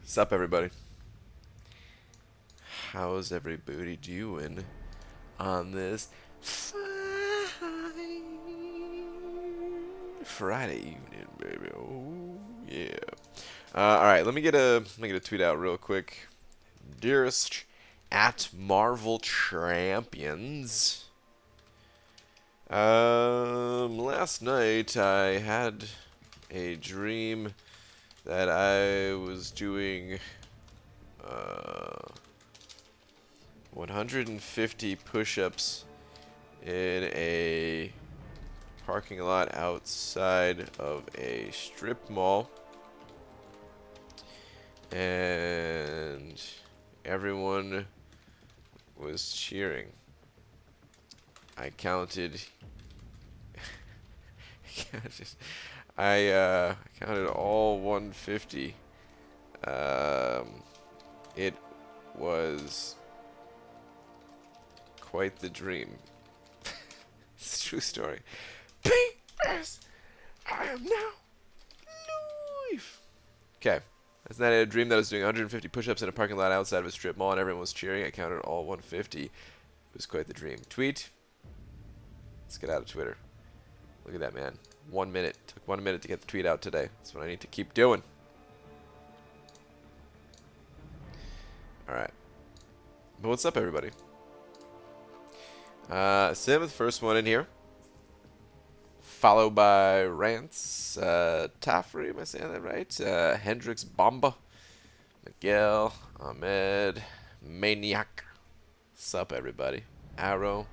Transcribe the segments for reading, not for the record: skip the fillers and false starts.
Sup, everybody? How's everybody doing on this Friday evening, baby? Oh yeah. All right, let me get a tweet out real quick. Dearest at Marvel Champions. Last night I had a dream that I was doing 150 push-ups in a parking lot outside of a strip mall, and everyone was cheering. I counted. I counted all 150. It was quite the dream. It's a true story. P.S. I am now live. Okay. Last night I had a dream that I was doing 150 push-ups in a parking lot outside of a strip mall and everyone was cheering. I counted all 150. It was quite the dream. Tweet. Let's get out of Twitter. Look at that, man. 1 minute. Took 1 minute to get the tweet out today. That's what I need to keep doing. Alright. But what's up, everybody? Sim with the first one in here. Followed by Rance, Taffrey, am I saying that right? Hendrix Bomba, Miguel, Ahmed, Maniac. Sup, everybody? Arrow,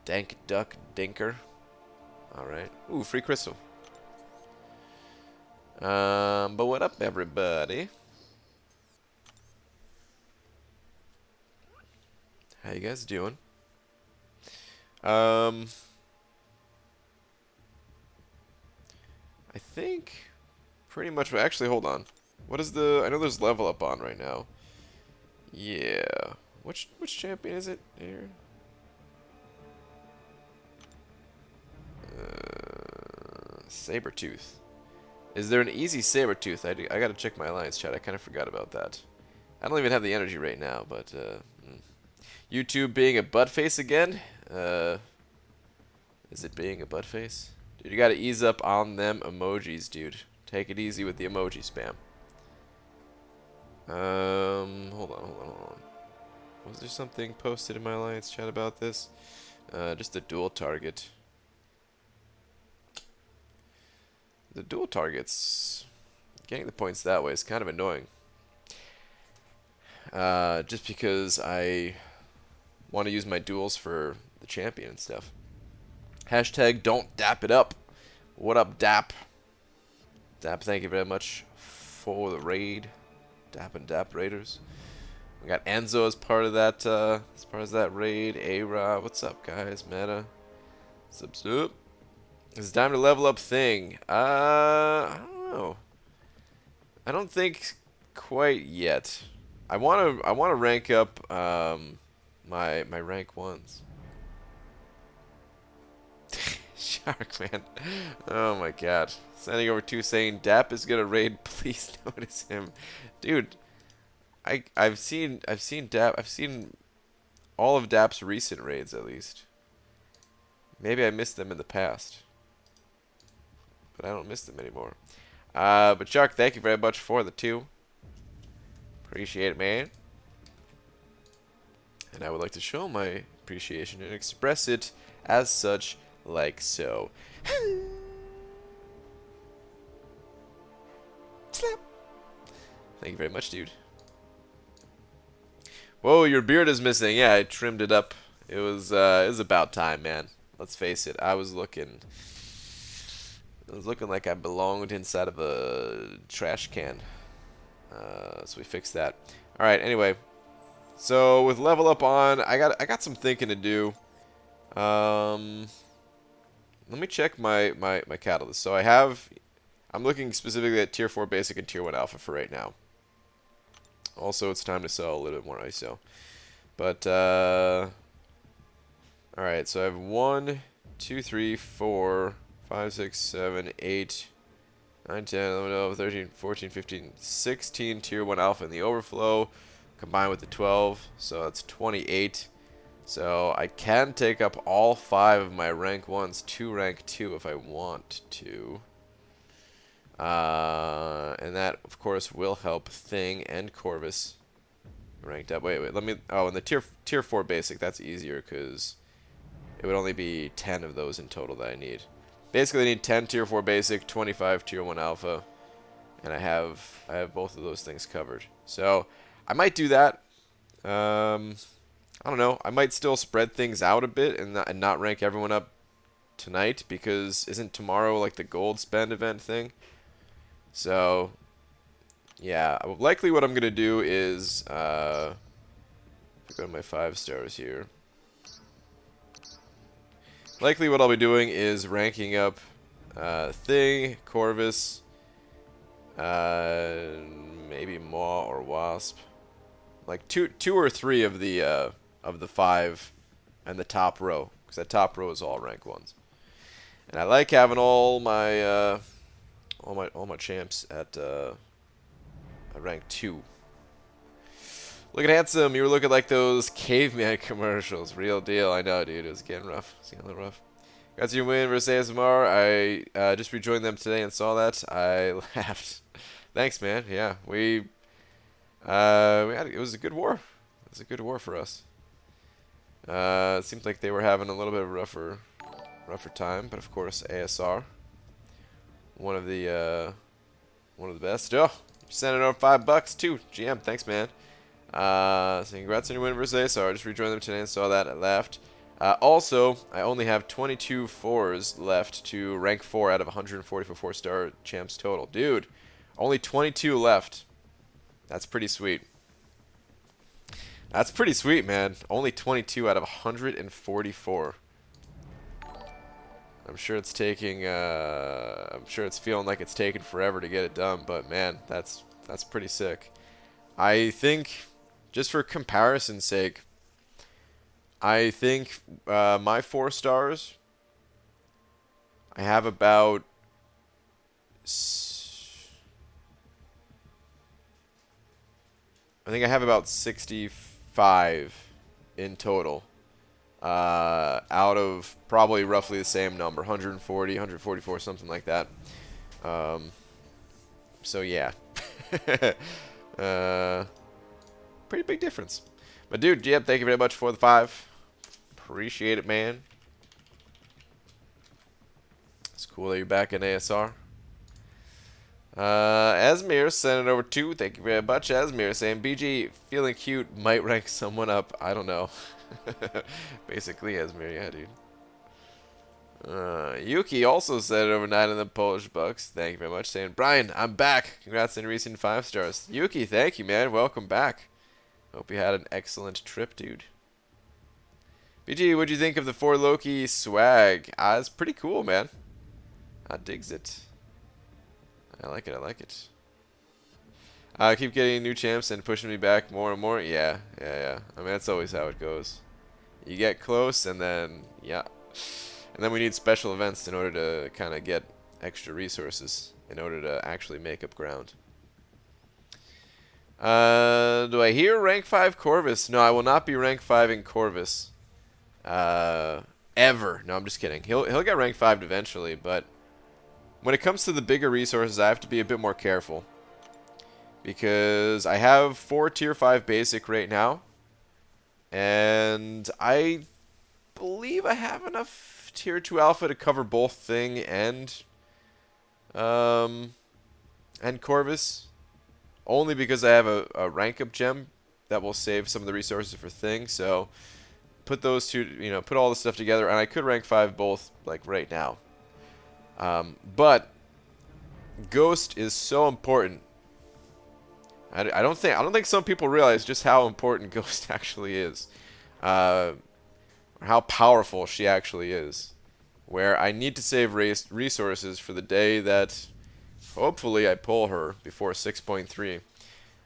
Dank Duck Dinker. Alright. Ooh, free crystal. But what up, everybody? How you guys doing? I think pretty much. Actually, hold on. What is the? I know there's level up on right now. Yeah. Which champion is it here? Sabretooth. Is there an easy Sabretooth? I gotta check my alliance chat. I kind of forgot about that. I don't even have the energy right now, but YouTube being a butt face again? Is it being a butt face? Dude, you gotta ease up on them emojis, dude. Take it easy with the emoji spam. Hold on. Was there something posted in my alliance chat about this? Just a dual target. The dual targets, getting the points that way is kind of annoying. Just because I want to use my duels for the champion and stuff. Hashtag don't dap it up. What up, Dap? Dap, thank you very much for the raid. Dap and Dap Raiders. We got Enzo as part of that raid. A-Ra, what's up, guys? Meta, what's up? It's time to level up thing. I don't know. I don't think quite yet. I wanna rank up my rank ones. Shark, man. Oh my god. Sending over 2 saying Dap is gonna raid, please notice him. Dude, I've seen Dap. I've seen all of Dap's recent raids at least. Maybe I missed them in the past. But I don't miss them anymore. But Shark, thank you very much for the 2. Appreciate it, man. And I would like to show my appreciation and express it as such, like so. Slap. Thank you very much, dude. Whoa, your beard is missing. Yeah, I trimmed it up. It was about time, man. Let's face it. I was looking like I belonged inside of a trash can. So we fixed that. All right. Anyway, so with level up on, I got some thinking to do. Let me check my catalyst. So I'm looking specifically at tier 4 basic and tier 1 alpha for right now. Also, it's time to sell a little bit more ISO. But all right. So I have 1, 2, 3, 4, 5, 6, 7, 8, 9, 10, 11, 12, 13, 14, 15, 16 tier 1 alpha in the overflow combined with the 12. So that's 28. So I can take up all 5 of my rank 1s to rank 2 if I want to. And that, of course, will help Thing and Corvus ranked up. Wait, let me... Oh, and the tier 4 basic, that's easier because it would only be 10 of those in total that I need. Basically, I need 10 tier 4 basic, 25 tier 1 alpha, and I have both of those things covered. So I might do that. I don't know. I might still spread things out a bit and not rank everyone up tonight because isn't tomorrow like the gold spend event thing? So yeah, likely what I'm gonna do is go to my 5 stars here. Likely what I'll be doing is ranking up Thing, Corvus, maybe Maw or Wasp. Like two or three of the 5 and the top row, because that top row is all rank 1s. And I like having all my champs at rank 2. Look at Handsome, you were looking like those caveman commercials. Real deal, I know, dude. It was getting rough. It's getting a little rough. Got your win versus ASMR. I just rejoined them today and saw that. I laughed. Thanks, man. Yeah, we had it was a good war. It was a good war for us. It seemed like they were having a little bit of a rougher time, but of course ASR, one of the best. Oh, you sent it over $5 too. GM, thanks, man. So congrats on your win versus ASR. I just rejoined them today and saw that. I laughed. Also, I only have 22 4s left to rank 4 out of 144 4-star champs total. Dude, only 22 left. That's pretty sweet. That's pretty sweet, man. Only 22 out of 144. I'm sure it's taking. I'm sure it's feeling like it's taken forever to get it done, but man, that's pretty sick. I think, just for comparison's sake, I think my 4 stars, I have about I think I have about 65 in total. Out of probably roughly the same number, 140, 144, something like that. So yeah. Pretty big difference. But dude, Jeb, thank you very much for the 5. Appreciate it, man. It's cool that you're back in ASR. Asmir sent it over 2. Thank you very much, Asmir, saying BG feeling cute might rank someone up. I don't know. Basically, Asmir, yeah, dude. Yuki also sent it over 9 in the Polish bucks. Thank you very much, saying Brian, I'm back. Congrats on recent 5 stars. Yuki, thank you, man. Welcome back. Hope you had an excellent trip, dude. BG, what'd you think of the 4 Loki swag? It's pretty cool, man. I digs it. I like it, I like it. Keep getting new champs and pushing me back more and more. Yeah. I mean, that's always how it goes. You get close, and then, yeah. And then we need special events in order to kind of get extra resources in order to actually make up ground. Do I hear rank 5 Corvus? No, I will not be rank 5 in Corvus. Ever. No, I'm just kidding. He'll get rank 5 eventually, but when it comes to the bigger resources, I have to be a bit more careful. Because I have 4 tier 5 basic right now. And I believe I have enough tier 2 alpha to cover both Thing and Corvus. Only because I have a rank up gem that will save some of the resources for Thing. So put those two, put all this stuff together, and I could rank 5 both like right now. But Ghost is so important. I don't think some people realize just how important Ghost actually is, or how powerful she actually is. Where I need to save resources for the day that hopefully I pull her before 6.3,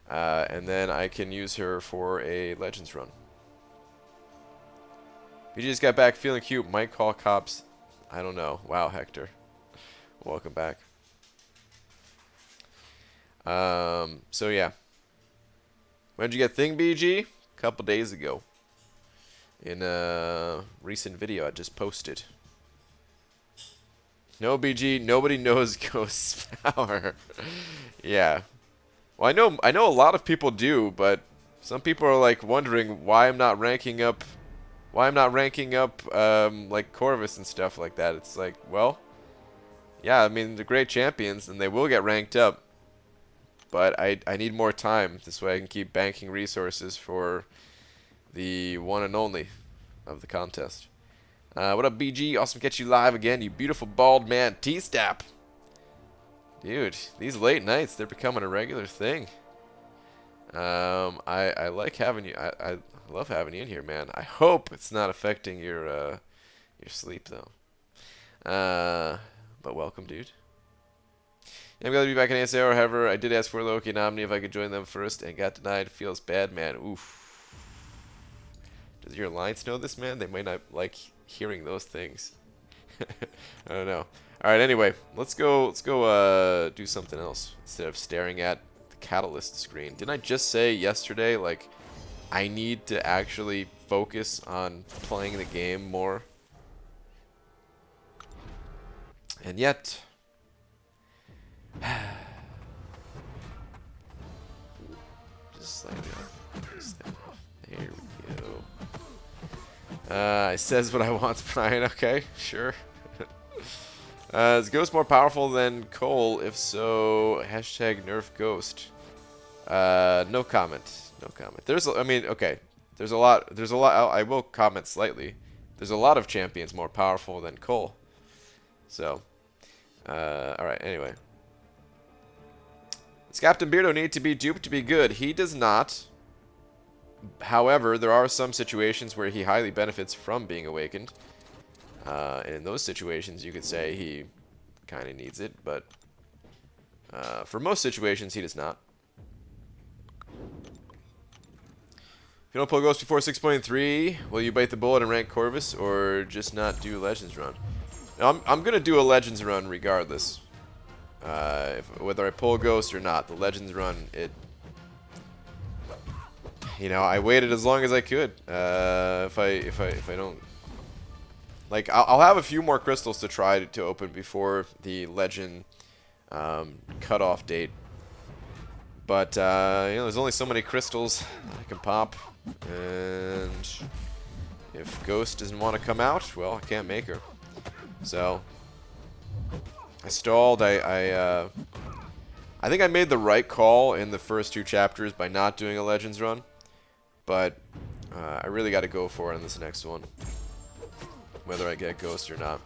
and then I can use her for a Legends run. We just got back feeling cute. Might call cops. I don't know. Wow, Hector. Welcome back. So yeah. When did you get Thing BG? A couple days ago. In a recent video I just posted. No BG, nobody knows Ghost's power. Yeah. Well, I know a lot of people do, but some people are like wondering why I'm not ranking up like Corvus and stuff like that. It's like, well, yeah, I mean, they're great champions and they will get ranked up. But I need more time. This way I can keep banking resources for the one and only of the contest. What up, BG? Awesome to catch you live again, you beautiful bald man. T-Stap. Dude, these late nights, they're becoming a regular thing. I like having you. I love having you in here, man. I hope it's not affecting your sleep, though. But welcome, dude. I'm glad to be back in ASAO. However, I did ask for Loki and Omni if I could join them first and got denied. Feels bad, man. Oof. Does your alliance know this, man? They might not like hearing those things. I don't know. All right. Anyway, let's go do something else instead of staring at the Catalyst screen. Didn't I just say yesterday, like, I need to actually focus on playing the game more? And yet, just slightly off. Just there we go. It says what I want, Brian. Okay, sure. Is Ghost more powerful than Cole? If so, hashtag nerf Ghost. No comment. No comment. I mean, okay. There's a lot. I will comment slightly. There's a lot of champions more powerful than Cole. So, all right. Anyway, does Captain Beardo need to be duped to be good? He does not. However, there are some situations where he highly benefits from being awakened. And in those situations, you could say he kind of needs it, but for most situations, he does not. If you don't pull Ghost before 6.3, will you bite the bullet and rank Corvus, or just not do Legends run? Now, I'm gonna do a Legends run regardless, whether I pull Ghost or not. The Legends run, you know, I waited as long as I could. If I don't. Like, I'll have a few more crystals to try to open before the legend cutoff date. But, you know, there's only so many crystals I can pop. And if Ghost doesn't want to come out, well, I can't make her. So, I stalled. I think I made the right call in the first 2 chapters by not doing a Legends run. But I really got to go for it in this next one, whether I get Ghost or not.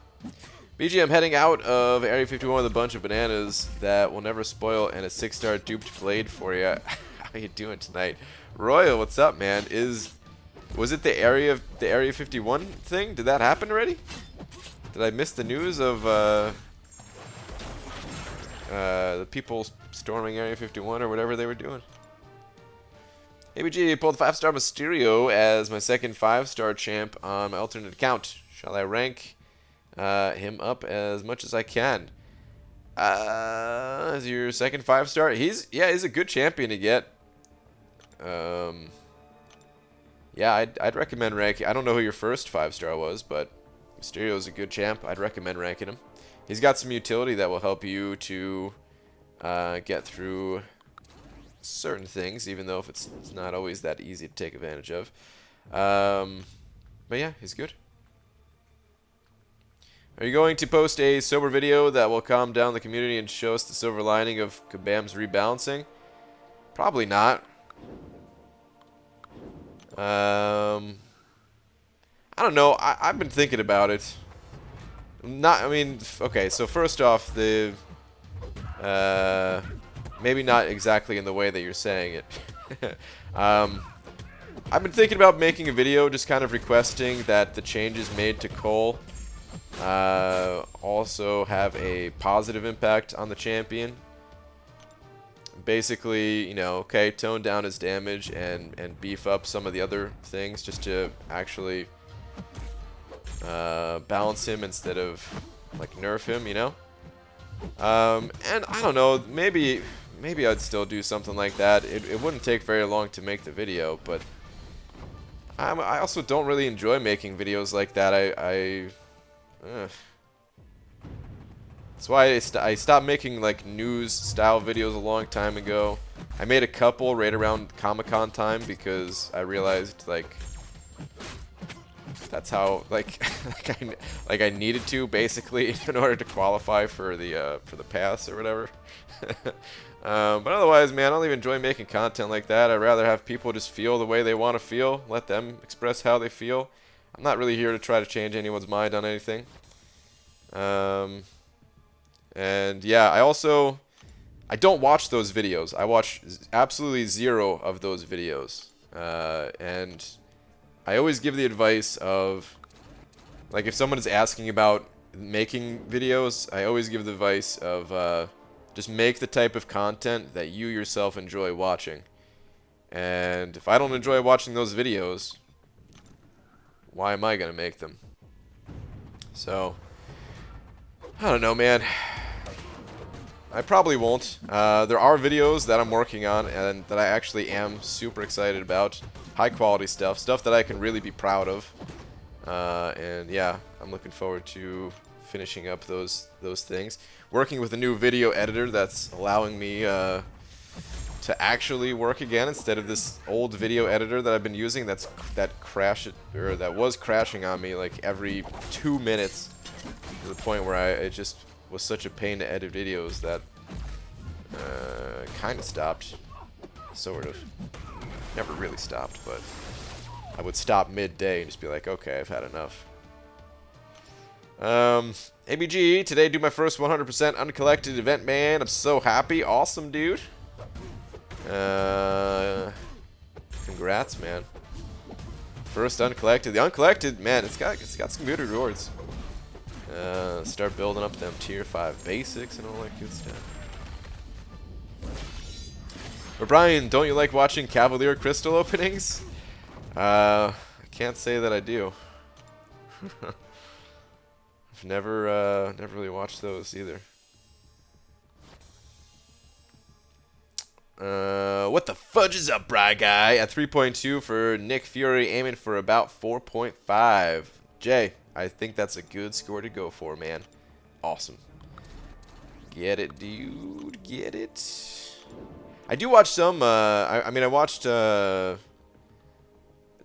BG, I'm heading out of Area 51 with a bunch of bananas that will never spoil and a 6-star duped blade for you. How you doing tonight? Royal, what's up, man? Was it the Area 51 thing? Did that happen already? Did I miss the news of the people storming Area 51 or whatever they were doing? ABG pulled 5-star Mysterio as my second 5-star champ on my alternate account. Shall I rank him up as much as I can? As your second 5-star? He's a good champion to get. Yeah, I'd recommend ranking. I don't know who your first 5-star was, but Mysterio's a good champ. I'd recommend ranking him. He's got some utility that will help you to get through certain things, even though if it's not always that easy to take advantage of. But yeah, he's good. Are you going to post a sober video that will calm down the community and show us the silver lining of Kabam's rebalancing? Probably not. I don't know. I've been thinking about it. Okay, so first off, maybe not exactly in the way that you're saying it. I've been thinking about making a video just kind of requesting that the changes made to Cole also have a positive impact on the champion. Basically, you know, okay, tone down his damage and beef up some of the other things just to actually balance him instead of like nerf him, you know. And I don't know, maybe maybe I'd still do something like that. It wouldn't take very long to make the video, but I also don't really enjoy making videos like that. That's why I stopped making like news style videos a long time ago. I made a couple right around Comic-Con time because I realized like that's how like I needed to basically in order to qualify for the pass or whatever. But otherwise, man, I don't even enjoy making content like that. I'd rather have people just feel the way they want to feel, let them express how they feel. I'm not really here to try to change anyone's mind on anything. And yeah, I don't watch those videos. I watch absolutely zero of those videos. And I always give the advice of, like, if someone is asking about making videos, I always give the advice of just make the type of content that you yourself enjoy watching. And if I don't enjoy watching those videos, why am I going to make them? So, I don't know, man. I probably won't. There are videos that I'm working on and that I actually am super excited about. High quality stuff that I can really be proud of. And yeah, I'm looking forward to finishing up those things. Working with a new video editor that's allowing me to actually work again instead of this old video editor that I've been using that was crashing on me like every 2 minutes to the point where it just was such a pain to edit videos that kind of stopped, sort of. Never really stopped, but I would stop midday and just be like, okay, I've had enough. ABG, today do my first 100% uncollected event, man. I'm so happy. Awesome, dude. Congrats, man. First uncollected. The uncollected, man, it's got some good rewards. Start building up them tier 5 basics and all that good stuff. But Brian, don't you like watching Cavalier Crystal openings? I can't say that I do. I've never really watched those either. What the fudge is up, Bry Guy? At 3.2 for Nick Fury, aiming for about 4.5. Jay, I think that's a good score to go for, man. Awesome. Get it, dude. Get it. I do watch some. I mean, I watched. I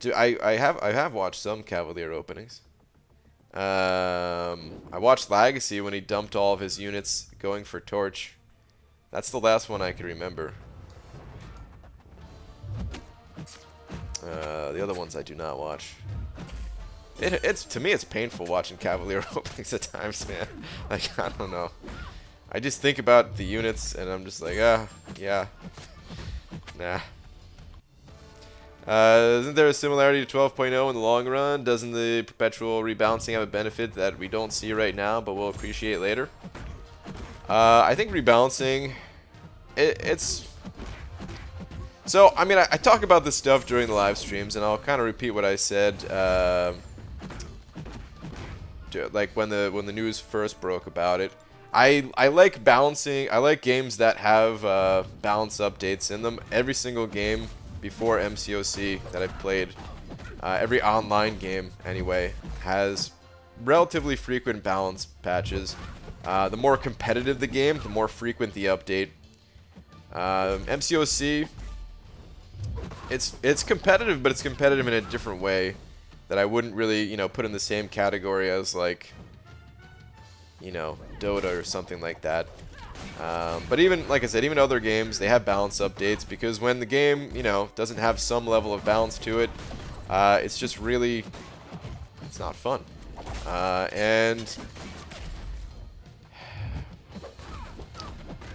have watched some Cavalier openings. I watched Legacy when he dumped all of his units going for Torch. That's the last one I can remember. The other ones I do not watch. To me, it's painful watching Cavalier openings at times, man. Like, I don't know. I just think about the units, and I'm just like, yeah. Nah. Isn't there a similarity to 12.0 in the long run? Doesn't the perpetual rebalancing have a benefit that we don't see right now, but we'll appreciate later? I think rebalancing, it's... So, I mean, I talk about this stuff during the live streams, and I'll kind of repeat what I said, like when the news first broke about it. I like balancing. I like games that have balance updates in them. Every single game before MCOC that I've played, every online game anyway, has relatively frequent balance patches. The more competitive the game, the more frequent the update. MCOC, it's competitive, but it's competitive in a different way that I wouldn't really, put in the same category as like, Dota or something like that. But even, like I said, even other games, they have balance updates because when the game, doesn't have some level of balance to it, it's just really, it's not fun. And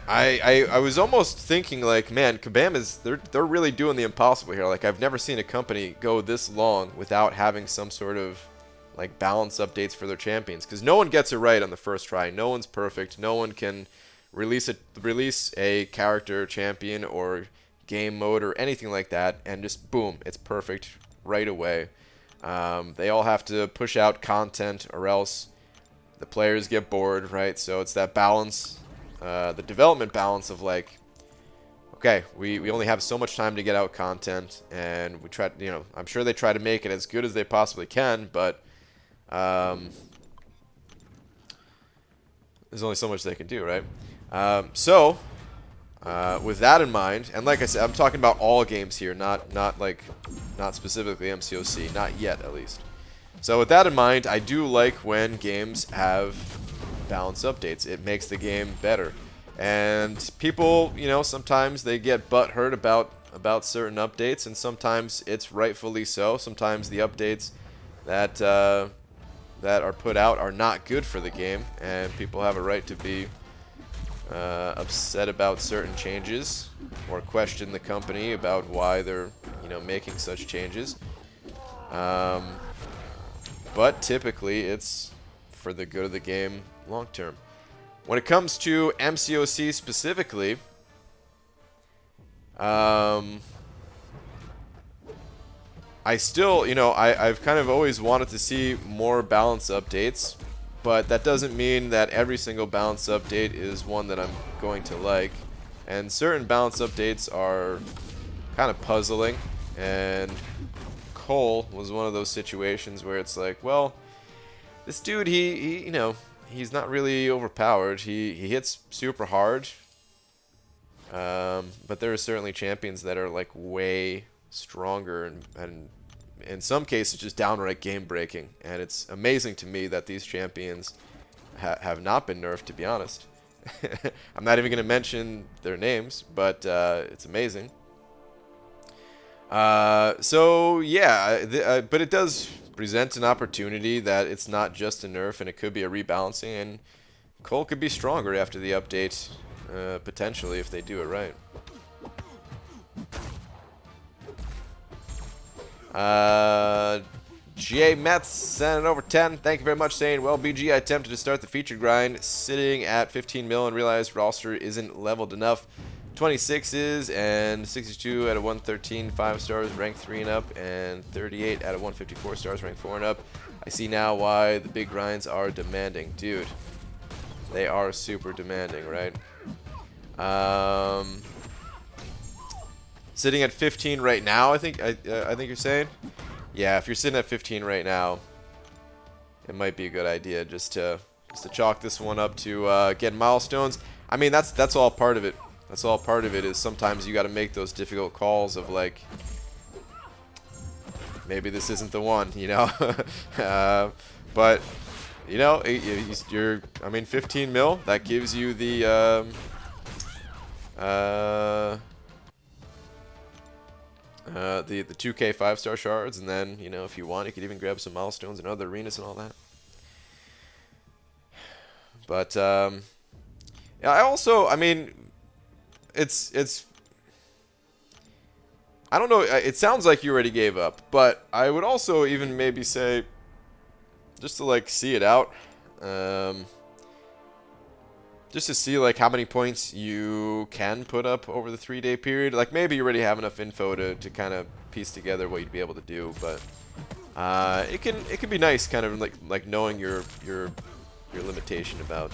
I was almost thinking like, man, Kabam they're really doing the impossible here. Like, I've never seen a company go this long without having some sort of like balance updates for their champions, because no one gets it right on the first try. No one's perfect. No one can release a character, champion, or game mode or anything like that and just boom, it's perfect right away. They all have to push out content or else the players get bored, right? So it's that balance, the development balance of like, okay, we only have so much time to get out content, and we try, you know, I'm sure they try to make it as good as they possibly can, but there's only so much they can do, right? With that in mind, and like I said, I'm talking about all games here, not specifically MCOC, not yet at least. So with that in mind, I do like when games have balance updates. It makes the game better. And people, you know, sometimes they get butthurt about certain updates, and sometimes it's rightfully so. Sometimes the updates that that are put out are not good for the game, and people have a right to be upset about certain changes or question the company about why they're, you know, making such changes. But typically, it's for the good of the game long term. When it comes to MCOC specifically, I still, you know, I've kind of always wanted to see more balance updates, but that doesn't mean that every single balance update is one that I'm going to like. And certain balance updates are kind of puzzling, and Cole was one of those situations where it's like, well, this dude, he you know, he's not really overpowered. He hits super hard, but there are certainly champions that are like way stronger and in some cases just downright game breaking. And it's amazing to me that these champions have not been nerfed, to be honest. I'm not even going to mention their names, but it's amazing. So yeah, but it does present an opportunity that it's not just a nerf, and it could be a rebalancing, and Cole could be stronger after the update, potentially, if they do it right. GA Mets sent it over 10. Thank you very much, saying, well, BG, I attempted to start the featured grind, sitting at 15 mil, and realized roster isn't leveled enough. 26s and 62 out of 113 5 stars, ranked 3 and up, and 38 out of 154 stars, ranked 4 and up. I see now why the big grinds are demanding. Dude, they are super demanding, right? Sitting at 15 right now, I think you're saying? Yeah, if you're sitting at 15 right now, it might be a good idea just to chalk this one up to get milestones. I mean, that's all part of it. That's all part of it, is sometimes you got to make those difficult calls of like, maybe this isn't the one, you know? But, you know, I mean, 15 mil, that gives you the 2K 5-star shards, and then, you know, if you want, you could even grab some milestones in other arenas and all that. But, yeah, I mean, it's I don't know, it sounds like you already gave up, but I would also even maybe say, just to like see it out, just to see like how many points you can put up over the 3-day period. Like maybe you already have enough info to kind of piece together what you'd be able to do, but it can be nice kind of like knowing your limitation about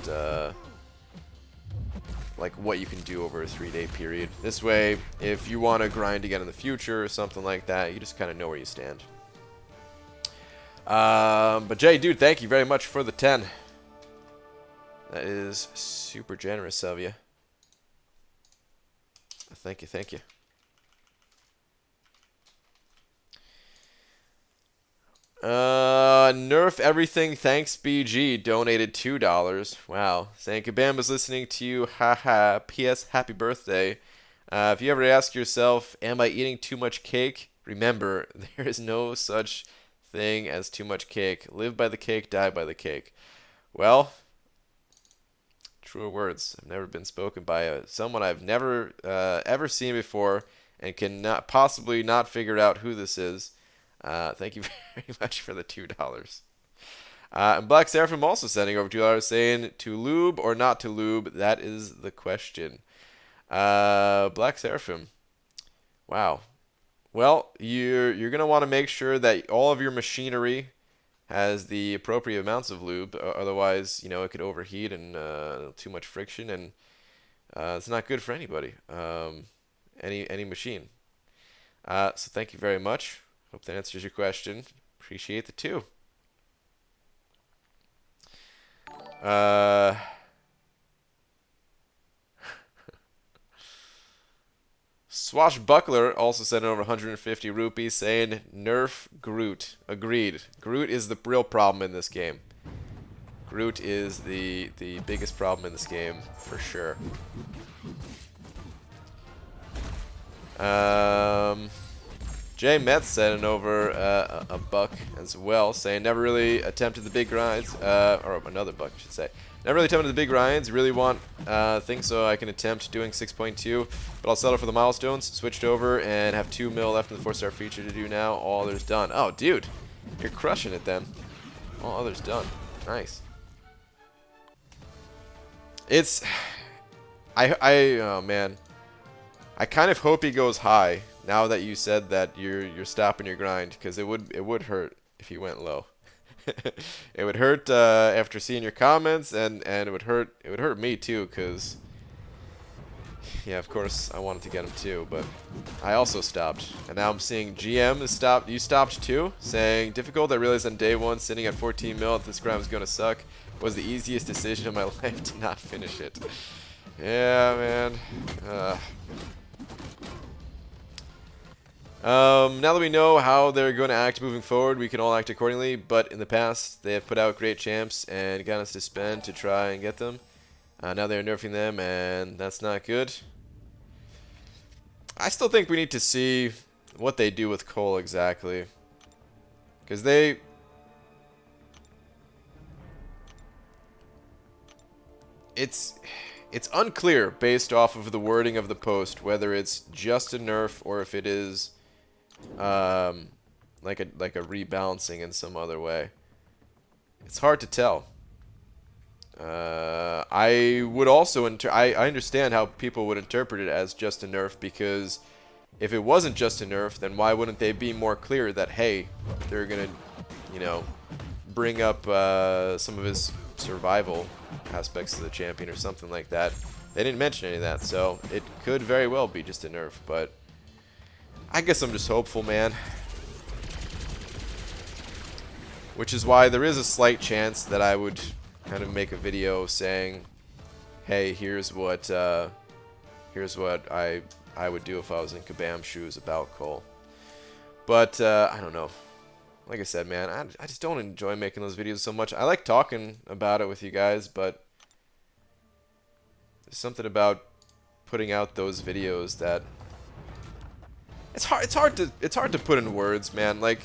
like what you can do over a 3-day period. This way, if you want to grind again in the future or something like that, you just kind of know where you stand. But Jay, dude, thank you very much for the 10. That is super generous of you. Thank you, thank you. Nerf everything, thanks BG, donated $2. Wow. Saying Kabamba's listening to you, haha. P.S. Happy birthday. If you ever ask yourself, am I eating too much cake? Remember, there is no such thing as too much cake. Live by the cake, die by the cake. Well, truer words have never been spoken by someone I've never ever seen before, and cannot possibly not figure out who this is. Thank you very much for the $2. And Black Seraphim also sending over $2, saying, to lube or not to lube, that is the question. Black Seraphim. Wow. Well, you're going to want to make sure that all of your machinery has the appropriate amounts of lube. Otherwise, you know, it could overheat and too much friction, and it's not good for anybody. any machine. So thank you very much. Hope that answers your question. Appreciate the 2. Swashbuckler also sent over 150 rupees saying, nerf Groot. Agreed. Groot is the real problem in this game. Groot is the biggest problem in this game, for sure. Jay Metz sent over a buck as well, saying, never really attempted the big grinds, or another buck, I should say. Never really attempted the big grinds. Really want things so I can attempt doing 6.2, but I'll settle for the milestones. Switched over and have 2 mil left in the 4-star feature to do now. All others done. Oh, dude, you're crushing it then. All others done. Nice. It's, oh man, I kind of hope he goes high now that you said that you're stopping your grind, because it would hurt if he went low. It would hurt after seeing your comments, and it would hurt me too, because yeah, of course I wanted to get him too, but I also stopped, and now I'm seeing GM is stopped. You stopped too, saying difficult. I realized on day 1 sitting at 14 mil this grind was gonna suck. Was the easiest decision of my life to not finish it. Yeah, man. Now that we know how they're going to act moving forward, we can all act accordingly, but in the past, they have put out great champs and gotten us to spend to try and get them. Now they're nerfing them, and that's not good. I still think we need to see what they do with Cole exactly. Because it's unclear based off of the wording of the post whether it's just a nerf or if it is like a rebalancing in some other way. It's hard to tell. I would also I understand how people would interpret it as just a nerf, because if it wasn't just a nerf, then why wouldn't they be more clear that, hey, they're gonna, you know, bring up some of his survival aspects of the champion or something like that. They didn't mention any of that, so it could very well be just a nerf, but I guess I'm just hopeful, man. Which is why there is a slight chance that I would kind of make a video saying, hey, here's what I would do if I was in Kabam's shoes about Cole. But I don't know. Like I said, man, I just don't enjoy making those videos so much. I like talking about it with you guys, but there's something about putting out those videos that it's hard to put in words, man. Like,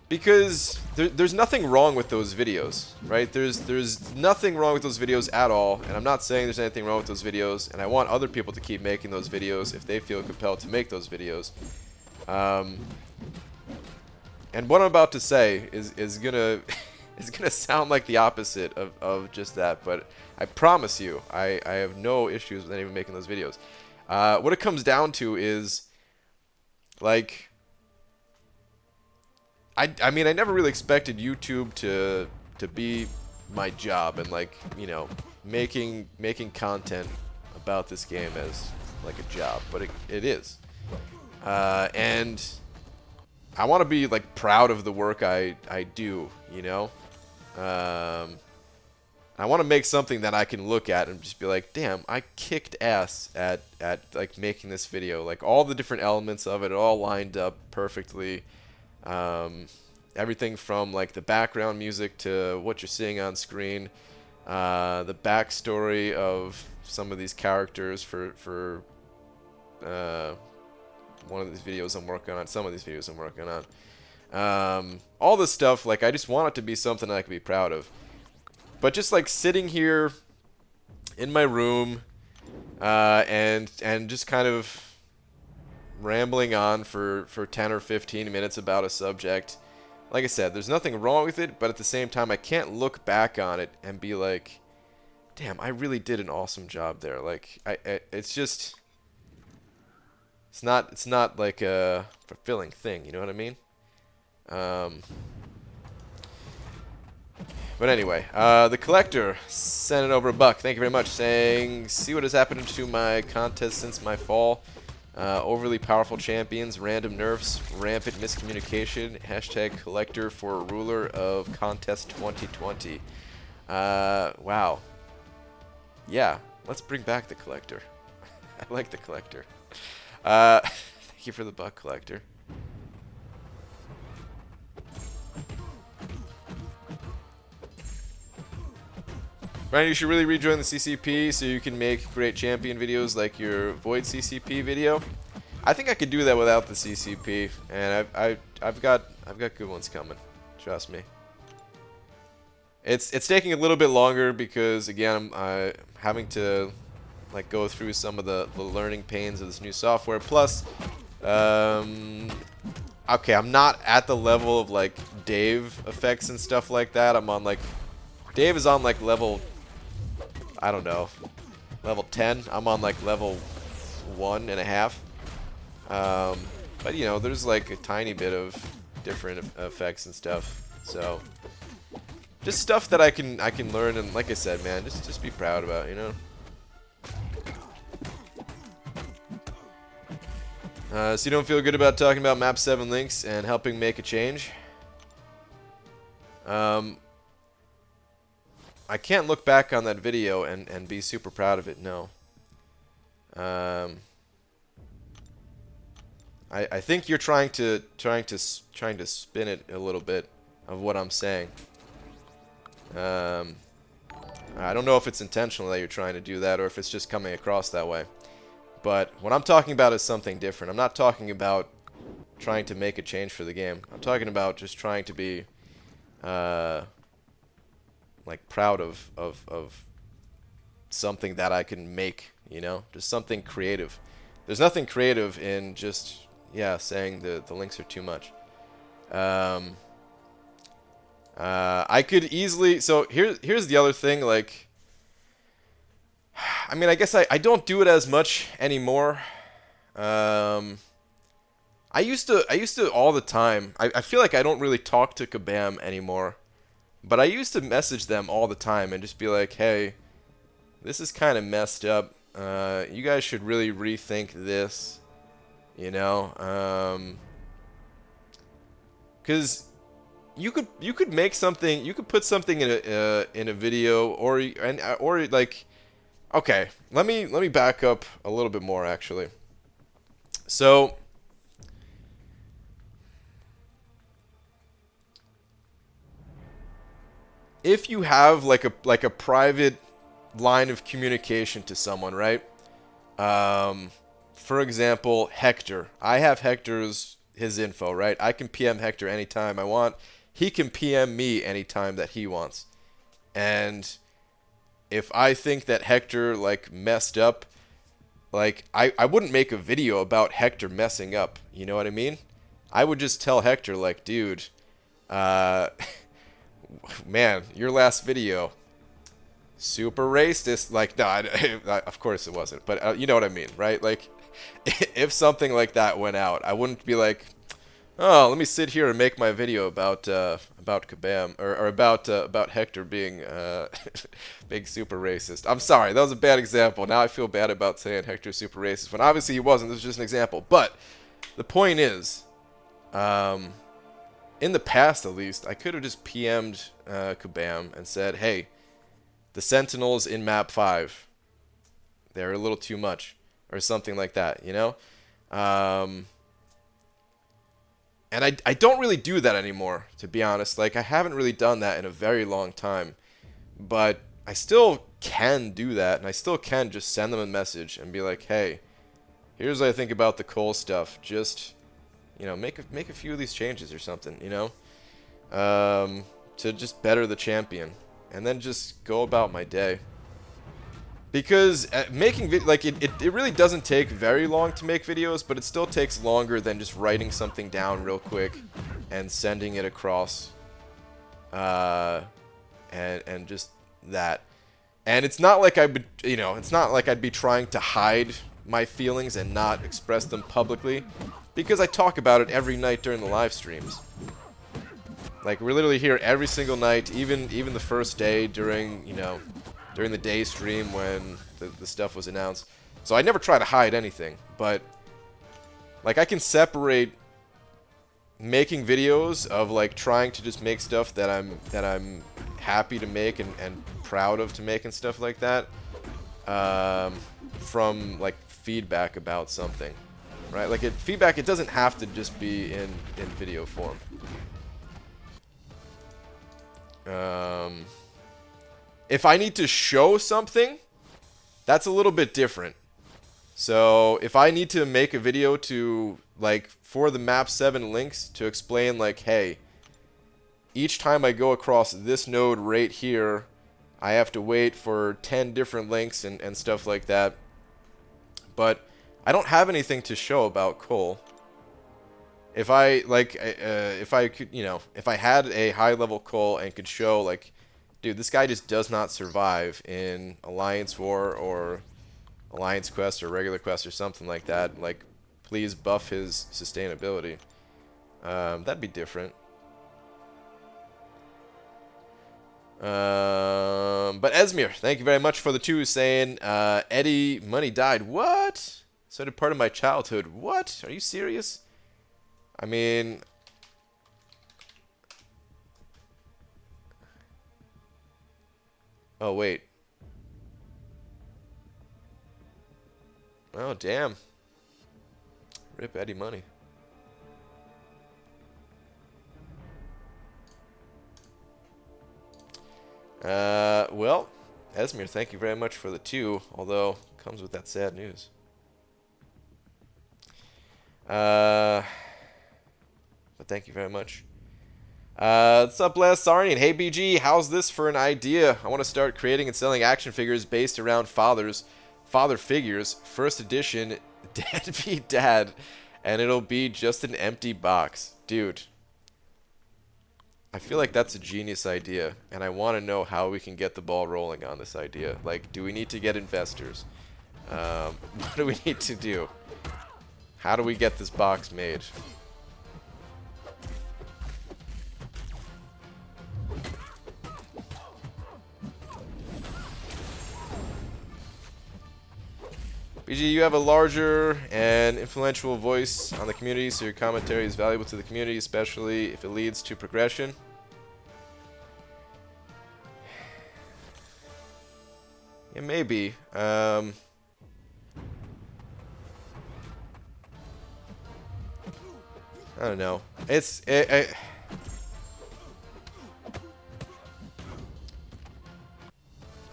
because there's nothing wrong with those videos, right? There's nothing wrong with those videos at all, and I'm not saying there's anything wrong with those videos, and I want other people to keep making those videos if they feel compelled to make those videos. And what I'm about to say is gonna sound like the opposite of just that, but I promise you, I have no issues with anyone making those videos. What it comes down to is, like, I mean, I never really expected YouTube to be my job, and, like, you know, making content about this game as like a job, but it is. And I want to be, like, proud of the work I do, you know? I want to make something that I can look at and just be like, damn, I kicked ass at like, making this video. Like, all the different elements of it all lined up perfectly. Everything from, like, the background music to what you're seeing on screen. The backstory of some of these characters for one of these videos I'm working on, some of these videos I'm working on. All this stuff, like, I just want it to be something I can be proud of. But just, like, sitting here in my room and just kind of rambling on for 10 or 15 minutes about a subject, like I said, there's nothing wrong with it, but at the same time, I can't look back on it and be like, damn, I really did an awesome job there. Like, it's just, it's not like a fulfilling thing, you know what I mean? But anyway, the collector sent it over a buck. Thank you very much, saying, see what has happened to my contest since my fall. Overly powerful champions, random nerfs, rampant miscommunication, hashtag collector for ruler of contest 2020. Wow. Yeah, let's bring back the collector. I like the collector. Thank you for the buck, collector. Ryan, you should really rejoin the CCP so you can make great champion videos like your Void CCP video. I think I could do that without the CCP, and I've got good ones coming. Trust me. It's taking a little bit longer because again I'm having to like go through some of the learning pains of this new software. Plus, okay, I'm not at the level of like Dave effects and stuff like that. I'm on like Dave is on like level, I don't know, level 10. I'm on like level 1.5. But you know, there's like a tiny bit of different effects and stuff. So just stuff that I can learn, and like I said, man, just be proud about, you know. So you don't feel good about talking about map 7 links and helping make a change? I can't look back on that video and be super proud of it. No. I think you're trying to spin it a little bit of what I'm saying. I don't know if it's intentional that you're trying to do that or if it's just coming across that way. But what I'm talking about is something different. I'm not talking about trying to make a change for the game. I'm talking about just trying to be like proud of something that I can make, you know? Just something creative. There's nothing creative in just, yeah, saying the links are too much. I could easily, so here's the other thing, like, I mean, I guess I don't do it as much anymore. I used to all the time. I feel like I don't really talk to Kabam anymore. But I used to message them all the time and just be like, hey, this is kind of messed up. You guys should really rethink this, you know? Because you could make something, you could put something in a video, or like, okay, let me back up a little bit more actually. So if you have like a private line of communication to someone, right? For example, Hector. I have his info, right? I can PM Hector anytime I want. He can PM me anytime that he wants. And if I think that Hector like messed up, like I wouldn't make a video about Hector messing up. You know what I mean? I would just tell Hector like, dude, man, your last video, super racist. Like, no, of course it wasn't. But you know what I mean, right? Like, if something like that went out, I wouldn't be like, oh, let me sit here and make my video about Kabam or about Hector being being super racist. I'm sorry, that was a bad example. Now I feel bad about saying Hector's super racist when obviously he wasn't. This is just an example. But the point is, in the past at least, I could have just PM'd Kabam and said, hey, the Sentinels in map 5, they're a little too much, or something like that, you know? And I don't really do that anymore, to be honest. Like, I haven't really done that in a very long time. But I still can do that, and I still can just send them a message and be like, hey, here's what I think about the Cole stuff. Just, you know, make a few of these changes or something, you know? To just better the champion. And then just go about my day. Because making like it really doesn't take very long to make videos, but it still takes longer than just writing something down real quick and sending it across. And just that. And it's not like it's not like I'd be trying to hide my feelings and not express them publicly, because I talk about it every night during the live streams. Like, we're literally here every single night, even the first day during the day stream when the stuff was announced. So I never try to hide anything, but Like, I can separate making videos of like trying to just make stuff that I'm happy to make and proud of to make and stuff like that, from like feedback about something, right? Like feedback, it doesn't have to just be in video form. If I need to show something, that's a little bit different. So if I need to make a video to, like, for the map 7 links to explain, like, hey, each time I go across this node right here, I have to wait for 10 different links and stuff like that. But I don't have anything to show about Cole. If I, like, if I could, you know, if I had a high-level Cole and could show, like, dude, this guy just does not survive in Alliance War or Alliance Quest or regular quest or something like that, like, please buff his sustainability. That'd be different. But Esmir, thank you very much for the 2, saying, Eddie Money died. What? So did part of my childhood. What? Are you serious? I mean, oh wait. Oh damn. Rip Eddie Money. Well, Esmir, thank you very much for the 2, although comes with that sad news. But thank you very much. What's up, Les Sarnian? Hey, BG, how's this for an idea? I want to start creating and selling action figures based around father figures. First edition, Deadbeat Dad, and it'll be just an empty box. Dude, I feel like that's a genius idea, and I want to know how we can get the ball rolling on this idea. Like, do we need to get investors? What do we need to do? How do we get this box made? BG, you have a larger and influential voice on the community, so your commentary is valuable to the community, especially if it leads to progression. Yeah, maybe. I don't know.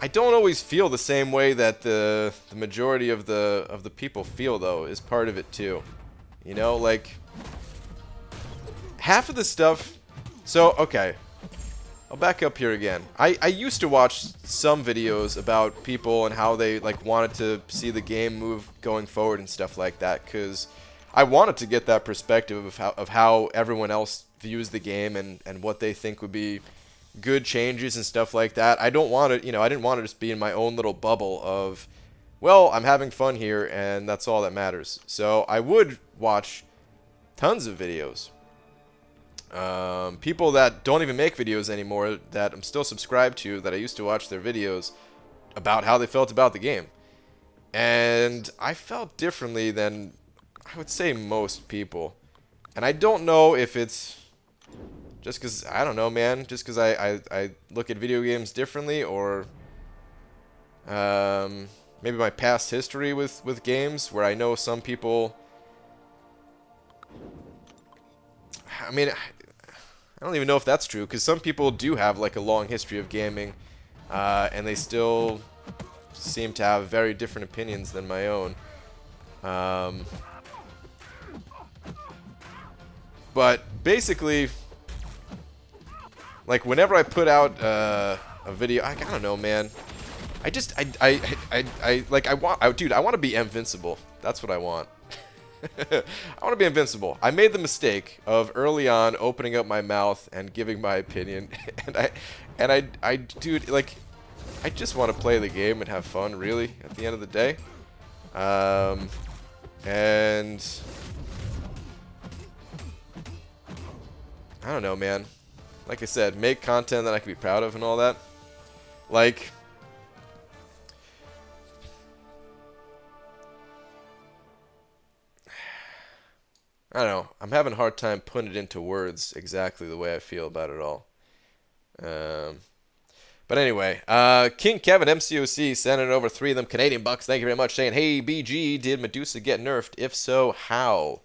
I don't always feel the same way that the majority of the people feel, though, is part of it too. You know, like half of the stuff. So okay, I'll back up here again. I used to watch some videos about people and how they like wanted to see the game move going forward and stuff like that, because I wanted to get that perspective of how everyone else views the game and what they think would be good changes and stuff like that. I don't want to, you know, I didn't want to just be in my own little bubble of, well, I'm having fun here and that's all that matters. So I would watch tons of videos. People that don't even make videos anymore that I'm still subscribed to, that I used to watch their videos about how they felt about the game. And I felt differently than I would say most people. And I don't know if it's just because, I don't know, man, just because I look at video games differently, or maybe my past history with games, where I know some people, I mean, I don't even know if that's true, because some people do have like a long history of gaming, and they still seem to have very different opinions than my own. But basically, like, whenever I put out a video, I don't know, man. Dude, I want to be invincible. That's what I want. I want to be invincible. I made the mistake of early on opening up my mouth and giving my opinion, dude, like, I just want to play the game and have fun, really, at the end of the day. And I don't know, man. Like I said, make content that I can be proud of and all that. Like, I don't know. I'm having a hard time putting it into words exactly the way I feel about it all. Um, but anyway, King Kevin MCOC sending over 3 of them Canadian bucks. Thank you very much. Saying, hey BG, did Medusa get nerfed? If so, how?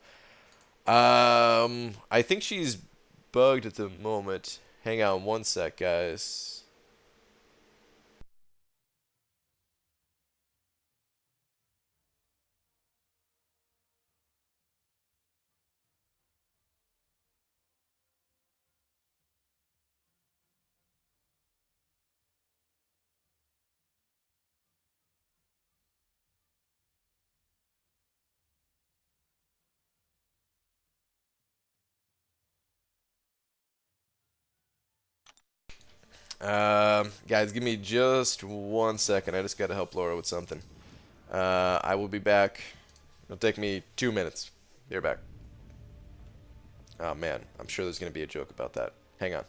I think she's bugged at the moment. Hang on one sec, guys. Guys, give me just one second. I just gotta help Laura with something. I will be back. It'll take me 2 minutes. Be right back. Oh man, I'm sure there's gonna be a joke about that. Hang on.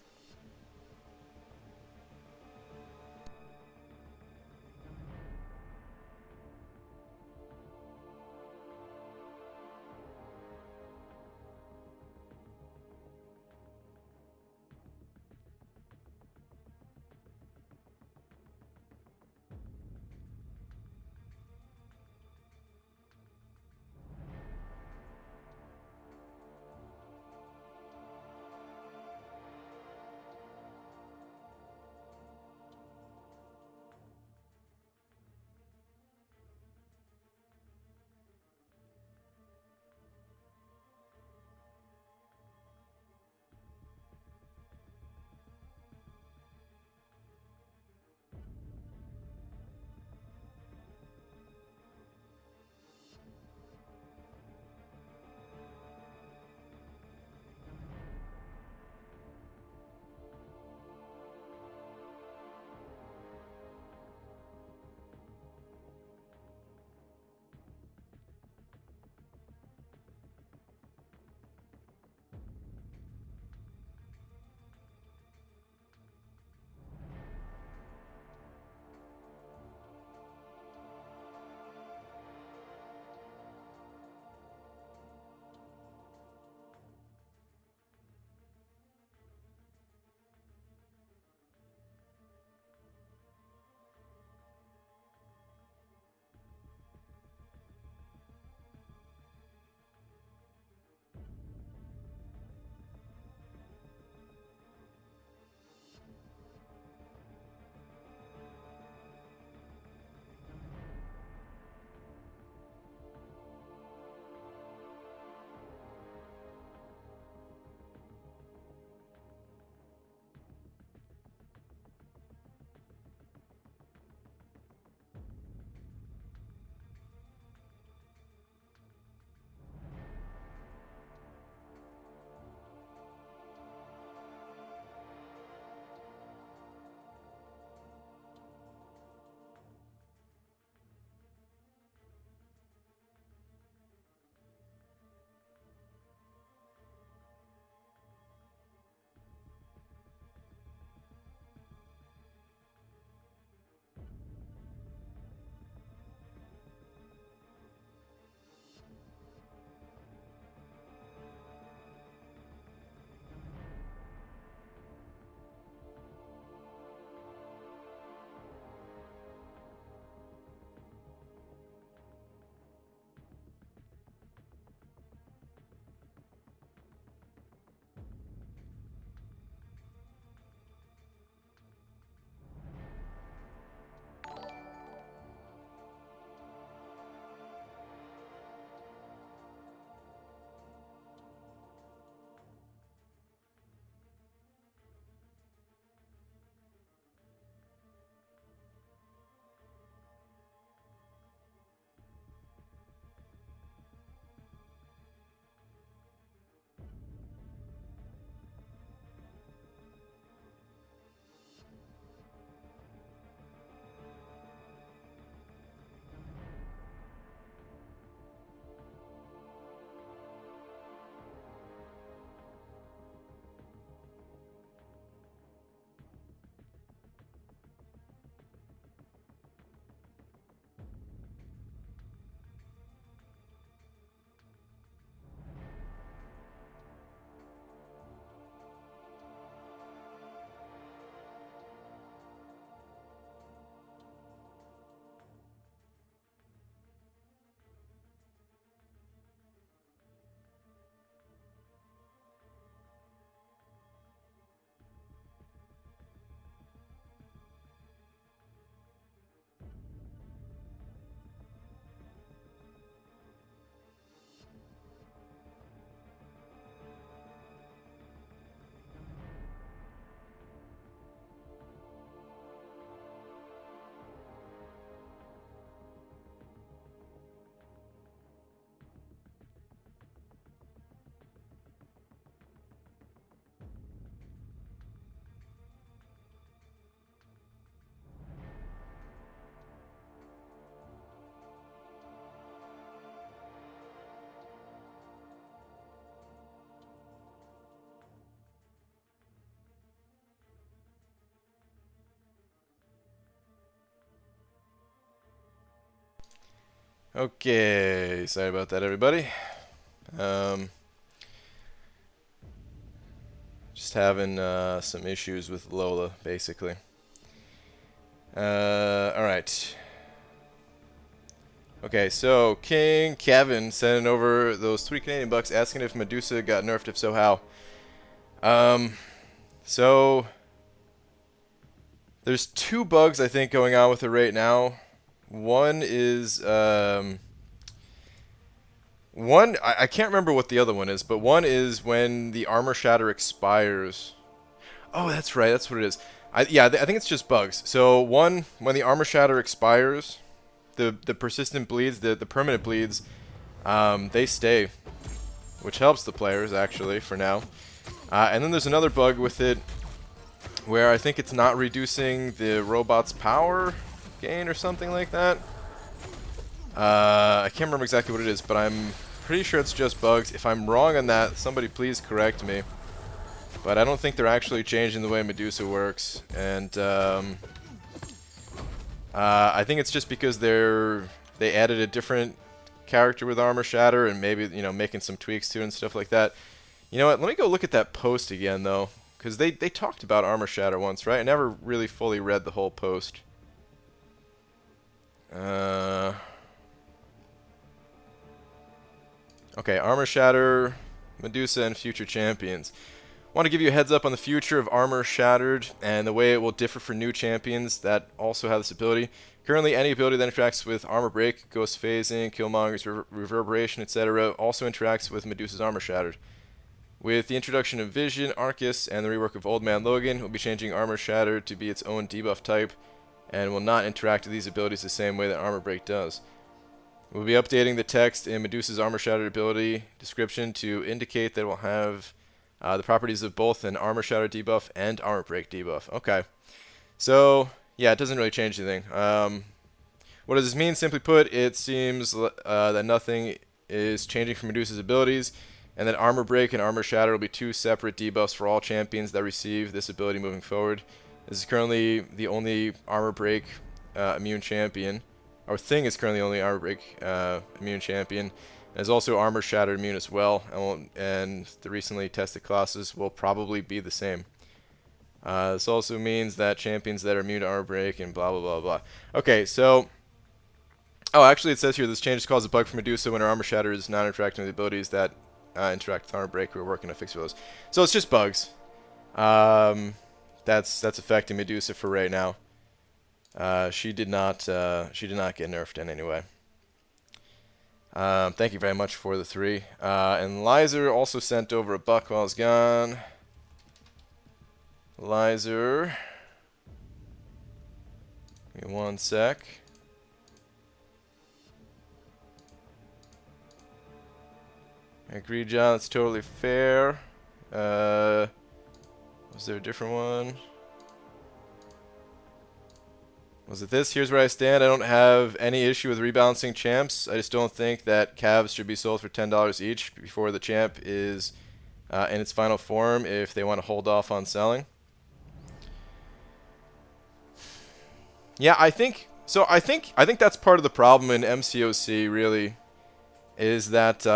Okay, sorry about that, everybody. Just having some issues with Lola, basically. Alright. Okay, so King Kevin sending over those 3 Canadian bucks asking if Medusa got nerfed, if so, how. So there's 2 bugs, I think, going on with her right now. One is, I can't remember what the other one is, but one is when the armor shatter expires. Oh, that's right, that's what it is. I think it's just bugs. So one, when the armor shatter expires, the persistent bleeds, the permanent bleeds, they stay, which helps the players actually for now. And then there's another bug with it where I think it's not reducing the robot's power gain or something like that. I can't remember exactly what it is, but I'm pretty sure it's just bugs. If I'm wrong on that, somebody please correct me. But I don't think they're actually changing the way Medusa works, and I think it's just because they added a different character with armor shatter, and maybe, you know, making some tweaks to it and stuff like that. You know what? Let me go look at that post again though, because they talked about armor shatter once, right? I never really fully read the whole post. Okay, armor shatter, Medusa, and future champions. Want to give you a heads up on the future of Armor Shattered and the way it will differ for new champions that also have this ability. Currently, any ability that interacts with Armor Break, Ghost Phasing, Killmonger's Reverberation, etc. also interacts with Medusa's Armor Shattered. With the introduction of Vision, Arcus, and the rework of Old Man Logan, we'll be changing Armor Shattered to be its own debuff type and will not interact with these abilities the same way that Armor Break does. We'll be updating the text in Medusa's Armor Shattered ability description to indicate that it will have the properties of both an Armor Shatter debuff and Armor Break debuff. Okay. So, yeah, it doesn't really change anything. What does this mean? Simply put, it seems that nothing is changing for Medusa's abilities, and that Armor Break and Armor Shatter will be 2 separate debuffs for all champions that receive this ability moving forward. This is currently the only Armor Break immune champion. Our Thing is currently the only Armor Break immune champion. There's also Armor Shatter immune as well, and the recently tested classes will probably be the same. This also means that champions that are immune to Armor Break and blah blah blah blah. Okay, so actually it says here this change causes a bug for Medusa when her Armor Shatter is not interacting with the abilities that interact with Armor Break. We're working to fix those. So it's just bugs. That's affecting Medusa for right now. She did not get nerfed in any way. Thank you very much for the 3. And Lizer also sent over a buck while I was gone. Lizer. Give me 1 sec. I agree, John. That's totally fair. Was there a different one? Was it this? Here's where I stand. I don't have any issue with rebalancing champs. I just don't think that calves should be sold for $10 each before the champ is in its final form if they want to hold off on selling. Yeah, I think so. I think that's part of the problem in MCOC, really, is that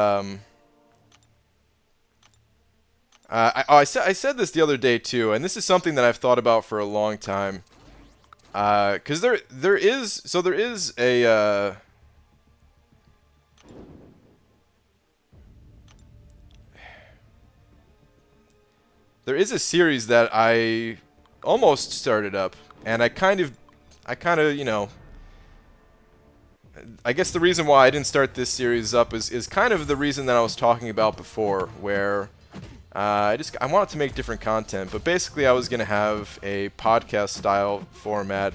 I said this the other day too, and this is something that I've thought about for a long time. Because there is a series that I almost started up, and I kind of, you know, I guess the reason why I didn't start this series up is kind of the reason that I was talking about before, where I wanted to make different content, but basically I was gonna have a podcast style format,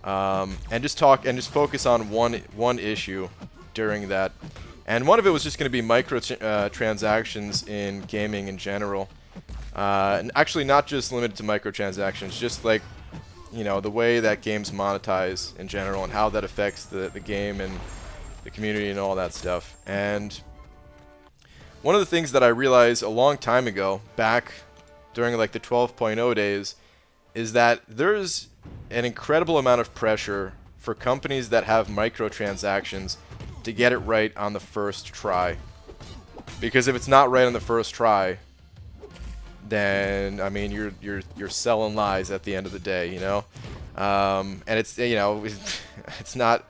and just focus on one issue during that, and one of it was just gonna be microtransactions in gaming in general, and actually not just limited to microtransactions, just like, you know, the way that games monetize in general and how that affects the game and the community and all that stuff. And one of the things that I realized a long time ago, back during like the 12.0 days, is that there's an incredible amount of pressure for companies that have microtransactions to get it right on the first try. Because if it's not right on the first try, then I mean you're selling lies at the end of the day, you know. And it's, you know, it's not.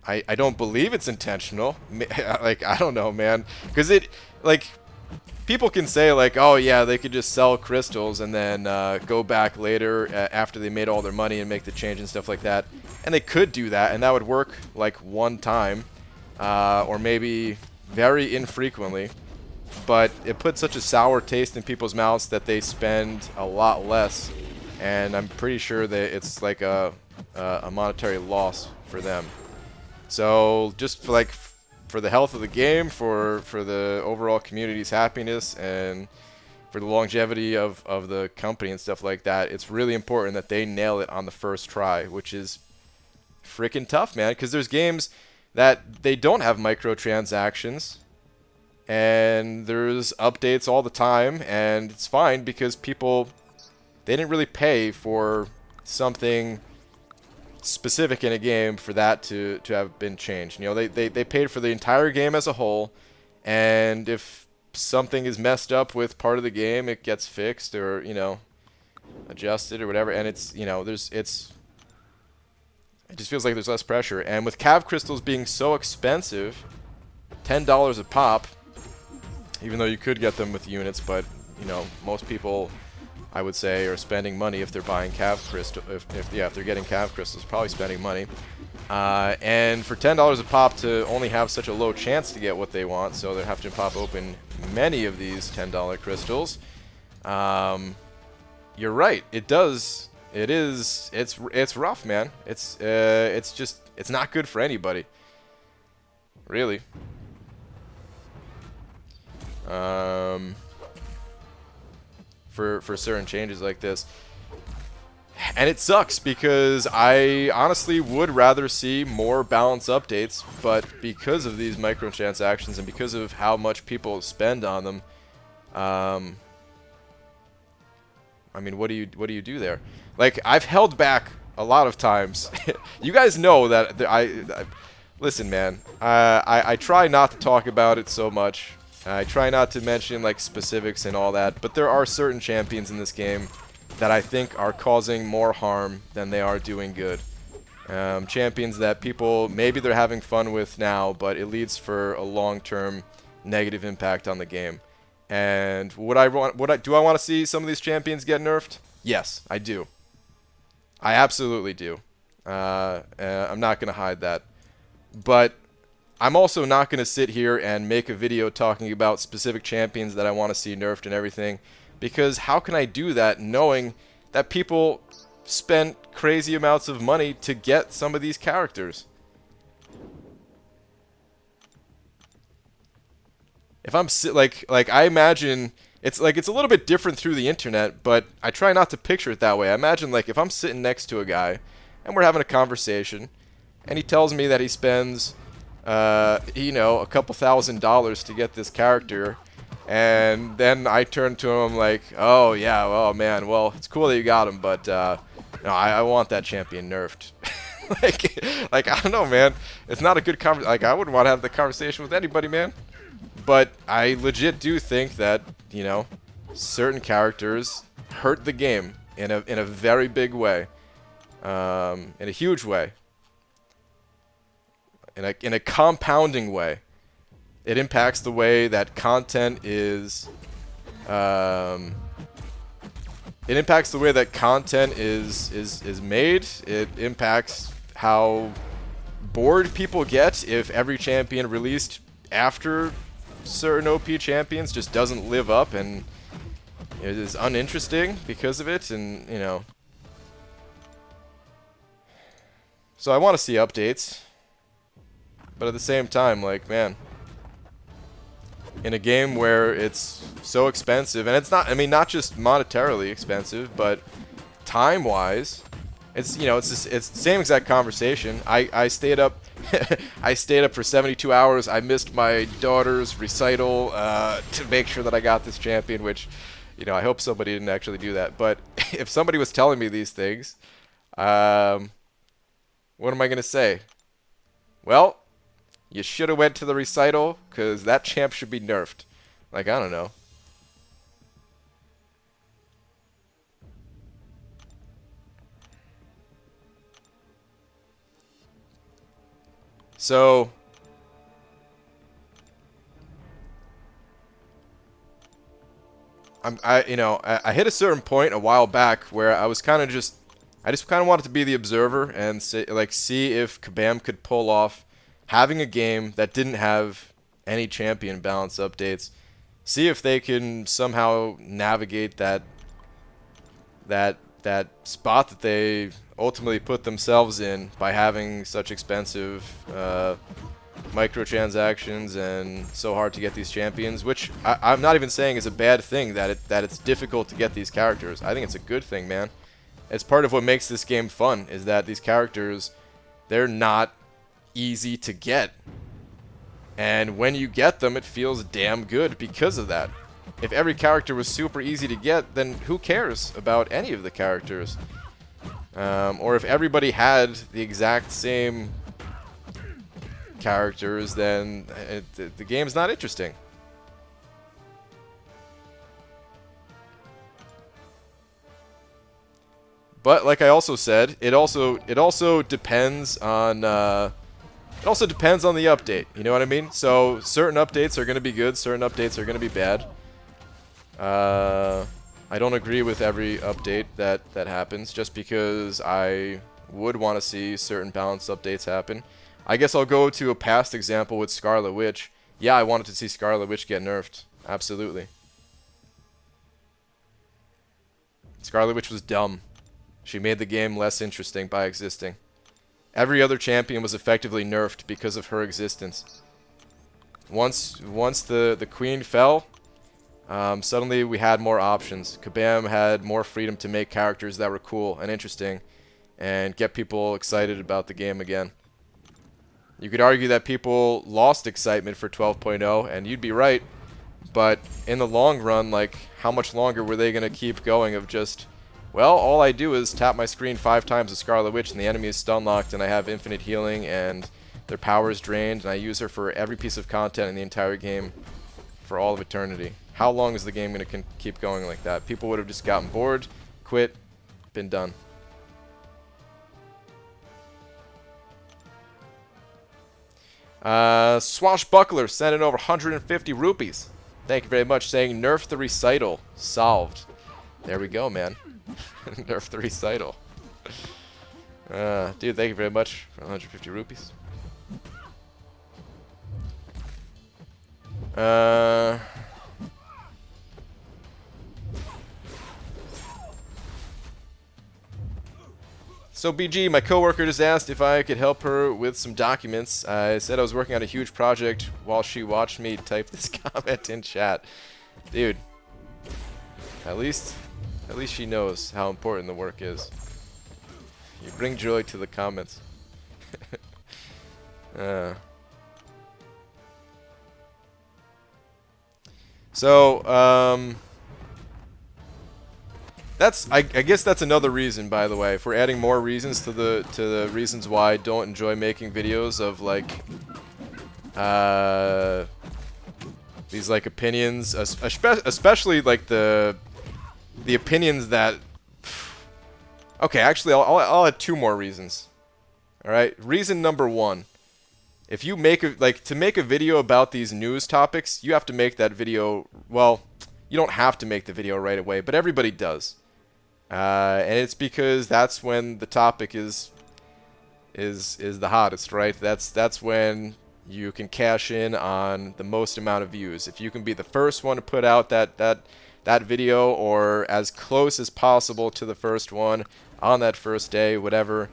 I don't believe it's intentional. Like, I don't know, man, because it, like, people can say like, oh yeah, they could just sell crystals and then go back later after they made all their money and make the change and stuff like that. And they could do that, and that would work like one time, or maybe very infrequently. But it puts such a sour taste in people's mouths that they spend a lot less, and I'm pretty sure that it's like a monetary loss for them. So just for, like, for the health of the game, for the overall community's happiness, and for the longevity of the company and stuff like that, it's really important that they nail it on the first try, which is freaking tough, man, because there's games that they don't have microtransactions, and there's updates all the time, and it's fine because people, they didn't really pay for something specific in a game for that to have been changed. You know, they paid for the entire game as a whole, and if something is messed up with part of the game, it gets fixed or, you know, adjusted or whatever, and it's, you know, it just feels like there's less pressure. And with Cav crystals being so expensive, $10 a pop, even though you could get them with units, but, you know, most people, I would say, are spending money if they're buying Cav crystal. If they're getting Cav crystals, probably spending money. And for $10 a pop to only have such a low chance to get what they want, so they have to pop open many of these $10 crystals. You're right. It does. It is. It's rough, man. It's just, it's not good for anybody, really. For certain changes like this. And it sucks because I honestly would rather see more balanced updates, but because of these microtransactions and because of how much people spend on them, I mean, what do you do there? Like, I've held back a lot of times. You guys know that I listen, man. I try not to talk about it so much. I try not to mention like specifics and all that, but there are certain champions in this game that I think are causing more harm than they are doing good. Champions that people, maybe they're having fun with now, but it leads for a long-term negative impact on the game. And do I want to see some of these champions get nerfed? Yes, I do. I absolutely do. I'm not going to hide that. But I'm also not going to sit here and make a video talking about specific champions that I want to see nerfed and everything, because how can I do that knowing that people spent crazy amounts of money to get some of these characters? If I'm like I imagine it's a little bit different through the internet, but I try not to picture it that way. I imagine like if I'm sitting next to a guy and we're having a conversation and he tells me that he spends you know, a couple $1,000s to get this character, and then I turn to him like, oh yeah, well man, well it's cool that you got him, but no, I want that champion nerfed. like I don't know, man, it's not a good conversation. Like, I wouldn't want to have the conversation with anybody, man. But I legit do think that, you know, certain characters hurt the game in a very big way, in a huge way. In a compounding way. It impacts the way that content is it impacts the way that content is made. It impacts how bored people get if every champion released after certain OP champions just doesn't live up and it is uninteresting because of it, and you know. So I want to see updates. But at the same time, like, man, in a game where it's so expensive, and it's not, I mean, not just monetarily expensive, but time-wise, it's, you know, it's the same exact conversation. I stayed up, I stayed up for 72 hours. I missed my daughter's recital to make sure that I got this champion, which, you know, I hope somebody didn't actually do that. But if somebody was telling me these things, what am I gonna say? well, you should have went to the recital, because that champ should be nerfed. Like, I don't know. So, I hit a certain point a while back where I was kind of just, I just kind of wanted to be the observer and say, like, see if Kabam could pull off having a game that didn't have any champion balance updates. See if they can somehow navigate that spot that they ultimately put themselves in by having such expensive microtransactions and so hard to get these champions, which I'm not even saying is a bad thing that it's difficult to get these characters. I think it's a good thing, man. It's part of what makes this game fun, is that these characters, they're not easy to get. And when you get them, it feels damn good because of that. If every character was super easy to get, then who cares about any of the characters? Or if everybody had the exact same characters, then the game's not interesting. But like I also said, it also depends on the update. You know what I mean? So certain updates are going to be good, certain updates are going to be bad. I don't agree with every update that happens, just because I would want to see certain balance updates happen. I guess I'll go to a past example with Scarlet Witch. Yeah, I wanted to see Scarlet Witch get nerfed. Absolutely. Scarlet Witch was dumb. She made the game less interesting by existing. Every other champion was effectively nerfed because of her existence. Once the queen fell, suddenly we had more options. Kabam had more freedom to make characters that were cool and interesting and get people excited about the game again. You could argue that people lost excitement for 12.0, and you'd be right, but in the long run, like, how much longer were they going to keep going of just, well, all I do is tap my screen 5 times with Scarlet Witch and the enemy is stun locked and I have infinite healing and their power is drained and I use her for every piece of content in the entire game for all of eternity. How long is the game going to keep going like that? People would have just gotten bored, quit, been done. Swashbuckler sent in over 150 rupees. Thank you very much, saying nerf the recital. Solved. There we go, man. Nerf the recital. Dude, thank you very much for 150 rupees. So BG, my coworker just asked if I could help her with some documents. I said I was working on a huge project while she watched me type this comment in chat. Dude, at least she knows how important the work is. You bring joy to the comments. I guess that's another reason, by the way. If we're adding more reasons to the reasons why I don't enjoy making videos of like these like opinions, especially like the opinions that. Okay, actually, I'll add 2 more reasons. All right, reason number 1. If you make to make a video about these news topics, you have to make that video. Well, you don't have to make the video right away, but everybody does. And it's because that's when the topic is the hottest, right? That's when you can cash in on the most amount of views. If you can be the first one to put out that video, or as close as possible to the first one on that first day, whatever,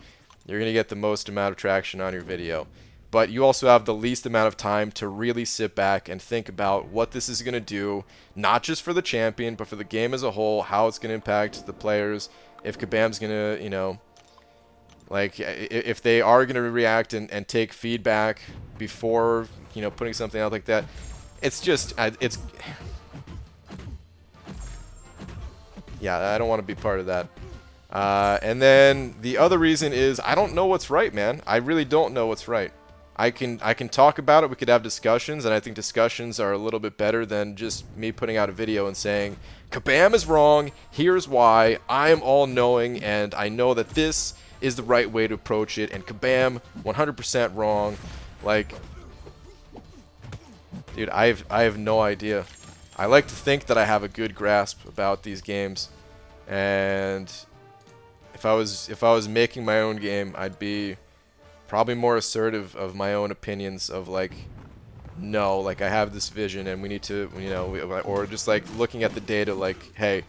you're gonna get the most amount of traction on your video. But you also have the least amount of time to really sit back and think about what this is going to do, not just for the champion, but for the game as a whole, how it's going to impact the players, if Kabam's going to, you know, like, if they are going to react and take feedback before, you know, putting something out like that. It's just, yeah, I don't want to be part of that. And then the other reason is I don't know what's right, man. I really don't know what's right. I can talk about it. We could have discussions, and I think discussions are a little bit better than just me putting out a video and saying, Kabam is wrong, here's why, I'm all-knowing, and I know that this is the right way to approach it, and Kabam, 100% wrong. Like, dude, I have no idea. I like to think that I have a good grasp about these games, and if I was making my own game, I'd be probably more assertive of my own opinions of like, no, like I have this vision and we need to, you know, or just like looking at the data like, hey,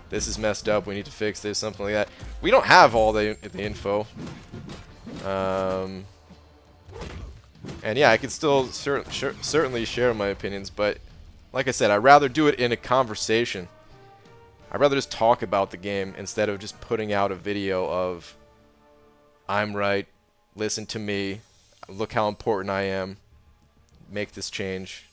this is messed up, we need to fix this, something like that. We don't have all the info. And yeah, I could still certainly share my opinions, but like I said, I'd rather do it in a conversation. I'd rather just talk about the game instead of just putting out a video of, I'm right, listen to me, look how important I am, make this change.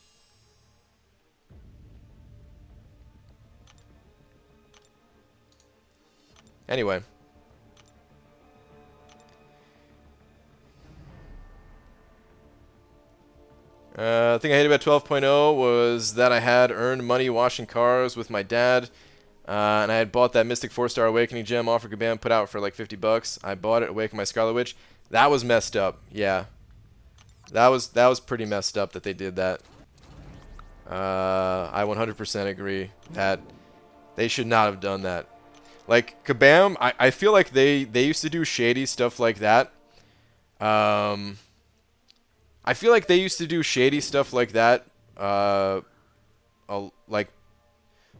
Anyway. The thing I hated about 12.0 was that I had earned money washing cars with my dad, and I had bought that Mystic 4-Star Awakening gem offer Kabam put out for like $50. I bought it, Awaken My Scarlet Witch. That was messed up. Yeah, that was pretty messed up that they did that. I 100% agree that they should not have done that. Like Kabam, I feel like they used to do shady stuff like that. I feel like they used to do shady stuff like that. Like,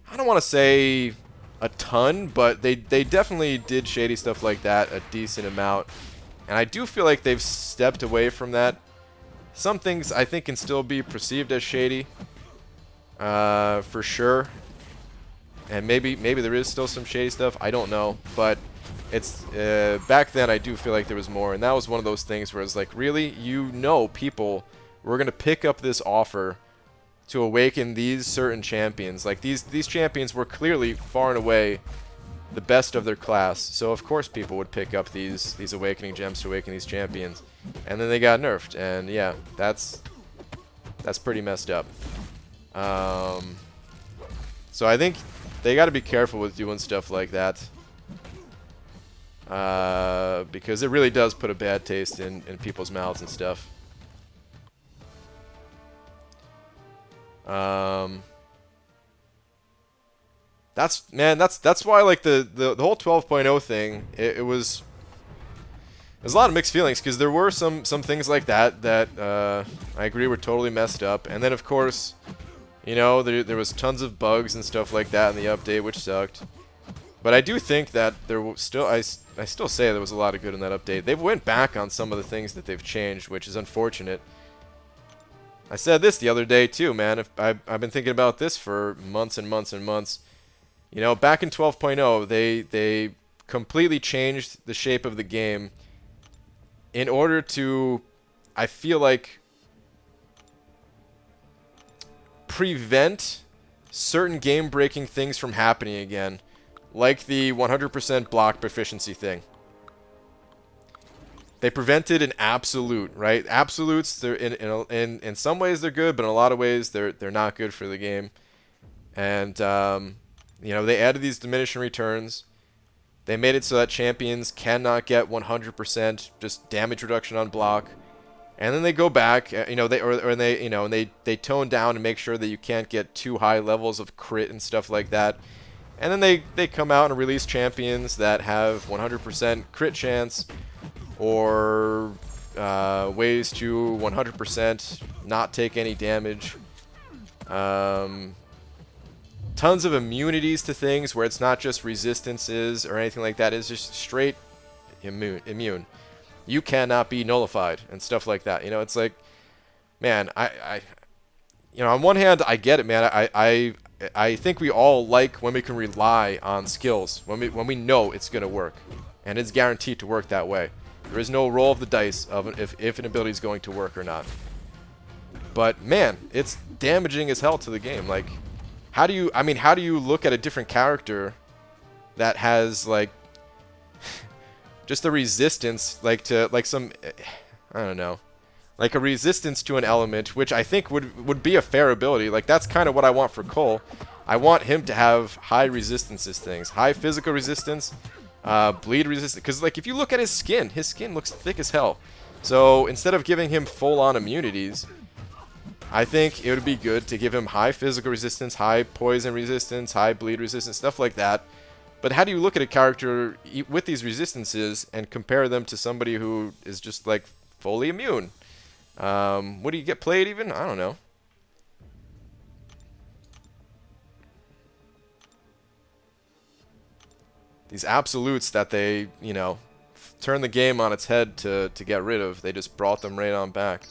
I don't want to say a ton, but they definitely did shady stuff like that a decent amount. And I do feel like they've stepped away from that. Some things I think can still be perceived as shady, for sure. And maybe there is still some shady stuff. I don't know, but it's back then I do feel like there was more, and that was one of those things where it's like, really, you know, people were gonna pick up this offer to awaken these certain champions. Like these champions were clearly far and away the best of their class, so of course people would pick up these awakening gems to awaken these champions, and then they got nerfed, and yeah, that's pretty messed up. So I think they got to be careful with doing stuff like that, because it really does put a bad taste in people's mouths and stuff. That's why, like, the whole 12.0 thing, it was, there's a lot of mixed feelings, because there were some things like that I agree were totally messed up, and then of course, you know, there was tons of bugs and stuff like that in the update, which sucked. But I do think that there was still, I still say there was a lot of good in that update. They've went back on some of the things that they've changed, which is unfortunate. I said this the other day too, man. I've been thinking about this for months and months and months. You know, back in 12.0, they completely changed the shape of the game in order to, I feel like, prevent certain game-breaking things from happening again, like the 100% block proficiency thing. They prevented an absolute, right? Absolutes, they're in some ways they're good, but in a lot of ways they're not good for the game. And you know, they added these diminishing returns. They made it so that champions cannot get 100% just damage reduction on block. And then they go back, you know, they tone down and make sure that you can't get too high levels of crit and stuff like that. And then they come out and release champions that have 100% crit chance, or ways to 100% not take any damage. Tons of immunities to things where it's not just resistances or anything like that. It's just straight immune. You cannot be nullified and stuff like that. You know, it's like, man, you know, on one hand, I get it, man. I think we all like when we can rely on skills, when we know it's gonna work, and it's guaranteed to work that way. There is no roll of the dice of if an ability is going to work or not. But man, it's damaging as hell to the game. Like, how do you look at a different character that has like just the resistance, like to some, I don't know, like a resistance to an element, which I think would be a fair ability. Like, that's kind of what I want for Cole. I want him to have high resistances things. High physical resistance, bleed resistance. Because, like, if you look at his skin looks thick as hell. So, instead of giving him full-on immunities, I think it would be good to give him high physical resistance, high poison resistance, high bleed resistance, stuff like that. But how do you look at a character with these resistances and compare them to somebody who is just, like, fully immune? What do you get played even? I don't know. These absolutes that they, you know, turn the game on its head to get rid of, they just brought them right on back.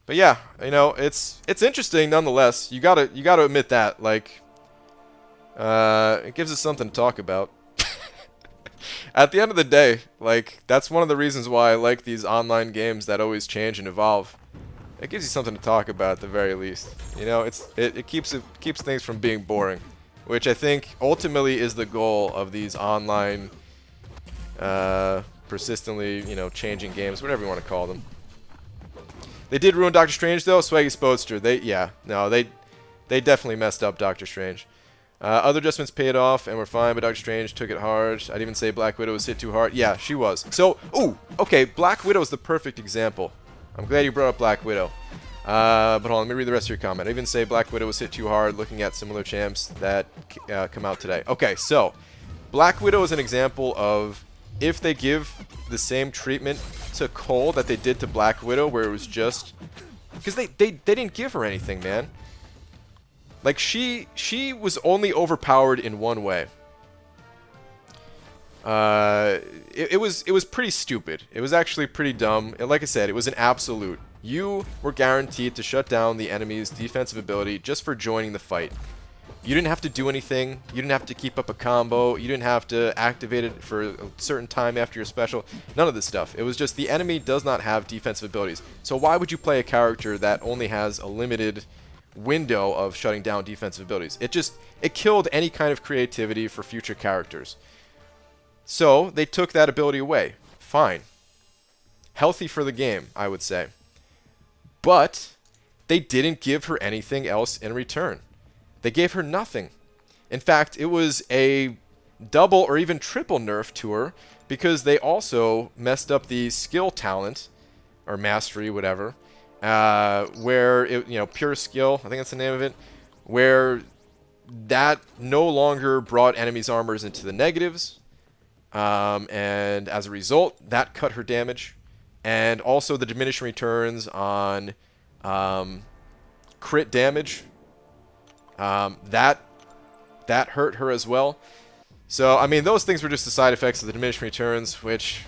But yeah, you know, it's interesting nonetheless. You gotta admit that, like, it gives us something to talk about. At the end of the day, like, that's one of the reasons why I like these online games that always change and evolve. It gives you something to talk about at the very least. You know, it keeps things from being boring, which I think ultimately is the goal of these online, persistently, you know, changing games, whatever you want to call them. They did ruin Doctor Strange though. Swaggy Spoadster. They definitely messed up Doctor Strange. Other adjustments paid off and were fine, but Doctor Strange took it hard. I'd even say Black Widow was hit too hard. Yeah, she was. So, ooh, okay, Black Widow is the perfect example. I'm glad you brought up Black Widow. But hold on, let me read the rest of your comment. I even say Black Widow was hit too hard looking at similar champs that come out today. Okay, so Black Widow is an example of if they give the same treatment to Cole that they did to Black Widow, where it was just... Because they didn't give her anything, man. Like, she was only overpowered in one way. It was pretty stupid. It was actually pretty dumb. And like I said, it was an absolute. You were guaranteed to shut down the enemy's defensive ability just for joining the fight. You didn't have to do anything. You didn't have to keep up a combo. You didn't have to activate it for a certain time after your special. None of this stuff. It was just the enemy does not have defensive abilities. So why would you play a character that only has a limited window of shutting down defensive abilities? It killed any kind of creativity for future characters. So they took that ability away. Fine. Healthy for the game, I would say. But they didn't give her anything else in return. They gave her nothing. In fact, it was a double or even triple nerf to her because they also messed up the skill talent or mastery, whatever, where it, you know, pure skill, I think that's the name of it, where that no longer brought enemies' armors into the negatives, and as a result, that cut her damage, and also the diminishing returns on crit damage. That hurt her as well. So, I mean, those things were just the side effects of the diminishing returns, which,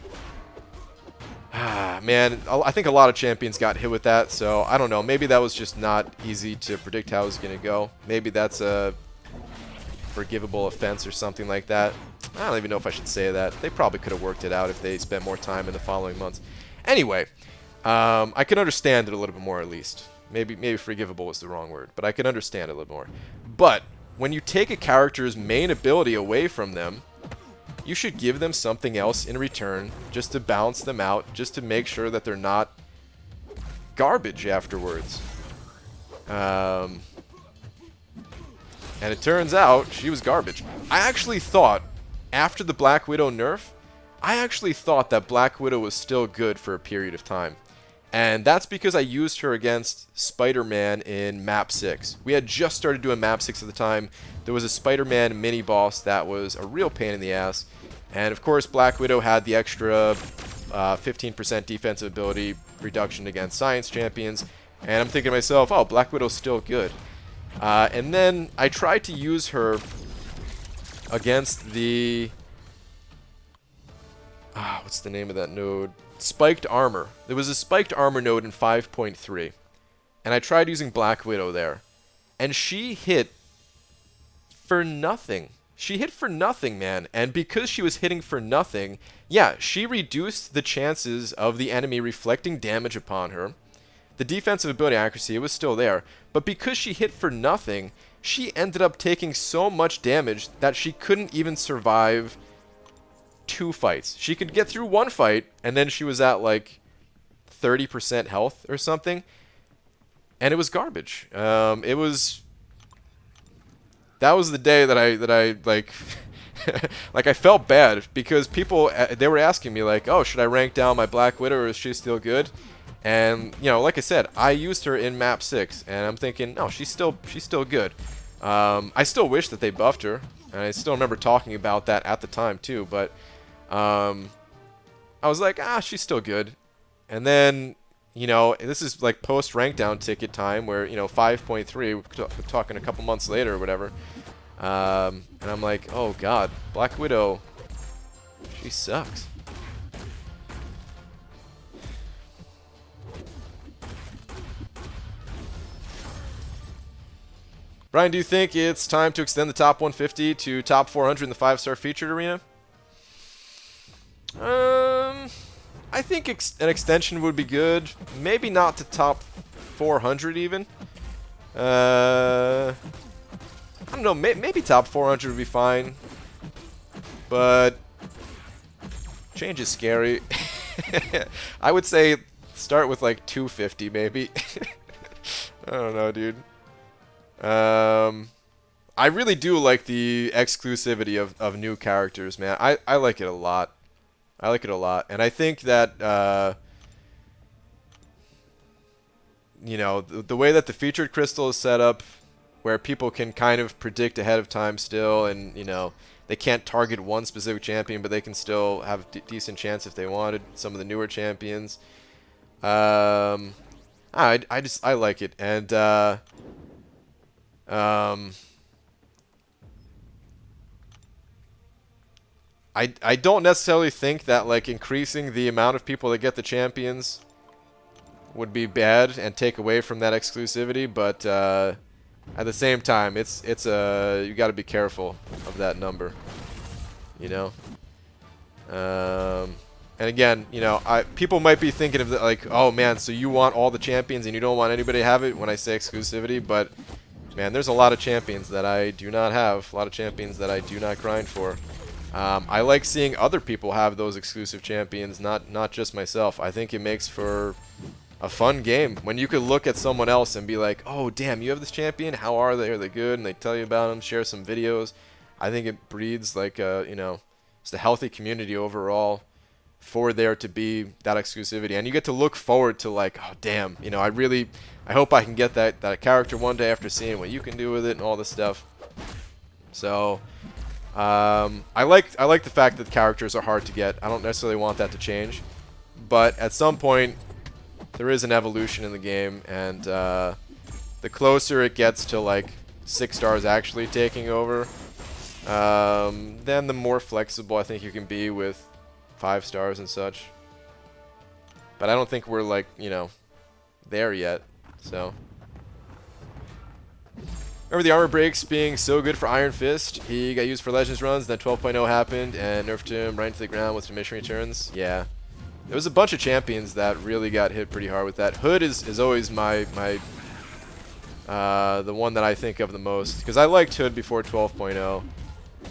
man, I think a lot of champions got hit with that. So, I don't know. Maybe that was just not easy to predict how it was going to go. Maybe that's a forgivable offense or something like that. I don't even know if I should say that. They probably could have worked it out if they spent more time in the following months. Anyway, I can understand it a little bit more at least. Maybe forgivable is the wrong word, but I can understand it a little more. But when you take a character's main ability away from them, you should give them something else in return just to balance them out, just to make sure that they're not garbage afterwards. And it turns out she was garbage. I actually thought, after the Black Widow nerf, I actually thought that Black Widow was still good for a period of time. And that's because I used her against Spider-Man in Map 6. We had just started doing Map 6 at the time. There was a Spider-Man mini-boss that was a real pain in the ass. And of course, Black Widow had the extra 15% defensive ability reduction against Science Champions. And I'm thinking to myself, oh, Black Widow's still good. And then I tried to use her against the... what's the name of that node? Spiked Armor. There was a Spiked Armor node in 5.3. And I tried using Black Widow there. And she hit for nothing. She hit for nothing, man. And because she was hitting for nothing, yeah, she reduced the chances of the enemy reflecting damage upon her. The defensive ability accuracy, it was still there. But because she hit for nothing, she ended up taking so much damage that she couldn't even survive 2 fights. She could get through 1 fight, and then she was at like 30% health or something. And it was garbage. That was the day that I like like I felt bad because people they were asking me like, "Oh, should I rank down my Black Widow or is she still good?" And you know, like I said, I used her in map 6 and I'm thinking, "No, she's still good." I still wish that they buffed her, and I still remember talking about that at the time too, but I was like, she's still good. And then, you know, this is like post rank down ticket time where, you know, 5.3, we're talking a couple months later or whatever. And I'm like, oh god, Black Widow, she sucks. Brian, do you think it's time to extend the top 150 to top 400 in the 5-star featured arena? I think an extension would be good. Maybe not to top 400 even. I don't know. Maybe top 400 would be fine. But change is scary. I would say start with like 250 maybe. I don't know, dude. I really do like the exclusivity of new characters, man. I like it a lot. I like it a lot. And I think that, you know, the way that the featured crystal is set up, where people can kind of predict ahead of time still, and, you know, they can't target one specific champion, but they can still have a decent chance if they wanted, some of the newer champions. I like it. And, I don't necessarily think that like increasing the amount of people that get the champions would be bad and take away from that exclusivity, but at the same time, you got to be careful of that number, you know. And again, you know, people might be thinking of like, oh man, so you want all the champions and you don't want anybody to have it when I say exclusivity, but man, there's a lot of champions that I do not have, a lot of champions that I do not grind for. I like seeing other people have those exclusive champions, not just myself. I think it makes for a fun game when you could look at someone else and be like, oh damn, you have this champion, how are they, good? And they tell you about them, share some videos. I think it breeds like a, you know, just a healthy community overall for there to be that exclusivity, and you get to look forward to like, oh damn, you know, I hope I can get that character one day after seeing what you can do with it and all this stuff. So I like the fact that characters are hard to get. I don't necessarily want that to change, but at some point there is an evolution in the game, and the closer it gets to like 6 stars actually taking over, then the more flexible I think you can be with 5 stars and such. But I don't think we're like, you know, there yet. So remember the armor breaks being so good for Iron Fist? He got used for Legends runs, then 12.0 happened and nerfed him right into the ground with submission returns. Yeah. There was a bunch of champions that really got hit pretty hard with that. Hood is always the one that I think of the most, because I liked Hood before 12.0,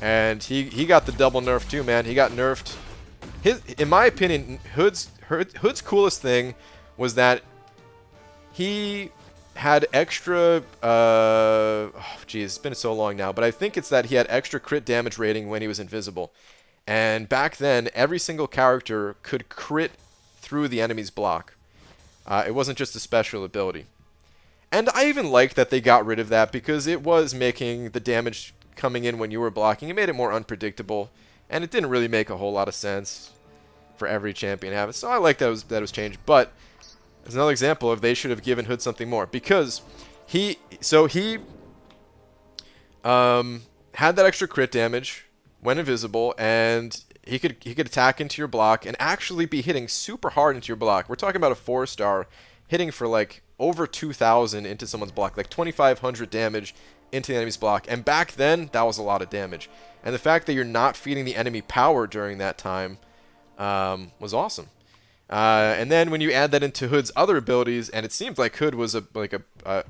and he got the double nerf too, man. He got nerfed. In my opinion, Hood's coolest thing was that he had extra, geez, it's been so long now, but I think it's that he had extra crit damage rating when he was invisible. And back then, every single character could crit through the enemy's block. It wasn't just a special ability. And I even liked that they got rid of that, because it was making the damage coming in when you were blocking, it made it more unpredictable, and it didn't really make a whole lot of sense for every champion to have it. So I like that it was changed, but as another example of they should have given Hood something more, because he had that extra crit damage when invisible, and he could attack into your block and actually be hitting super hard into your block. We're talking about a 4-star hitting for like over 2,000 into someone's block, like 2,500 damage into the enemy's block. And back then, that was a lot of damage. And the fact that you're not feeding the enemy power during that time was awesome. And then when you add that into Hood's other abilities, and it seemed like Hood was it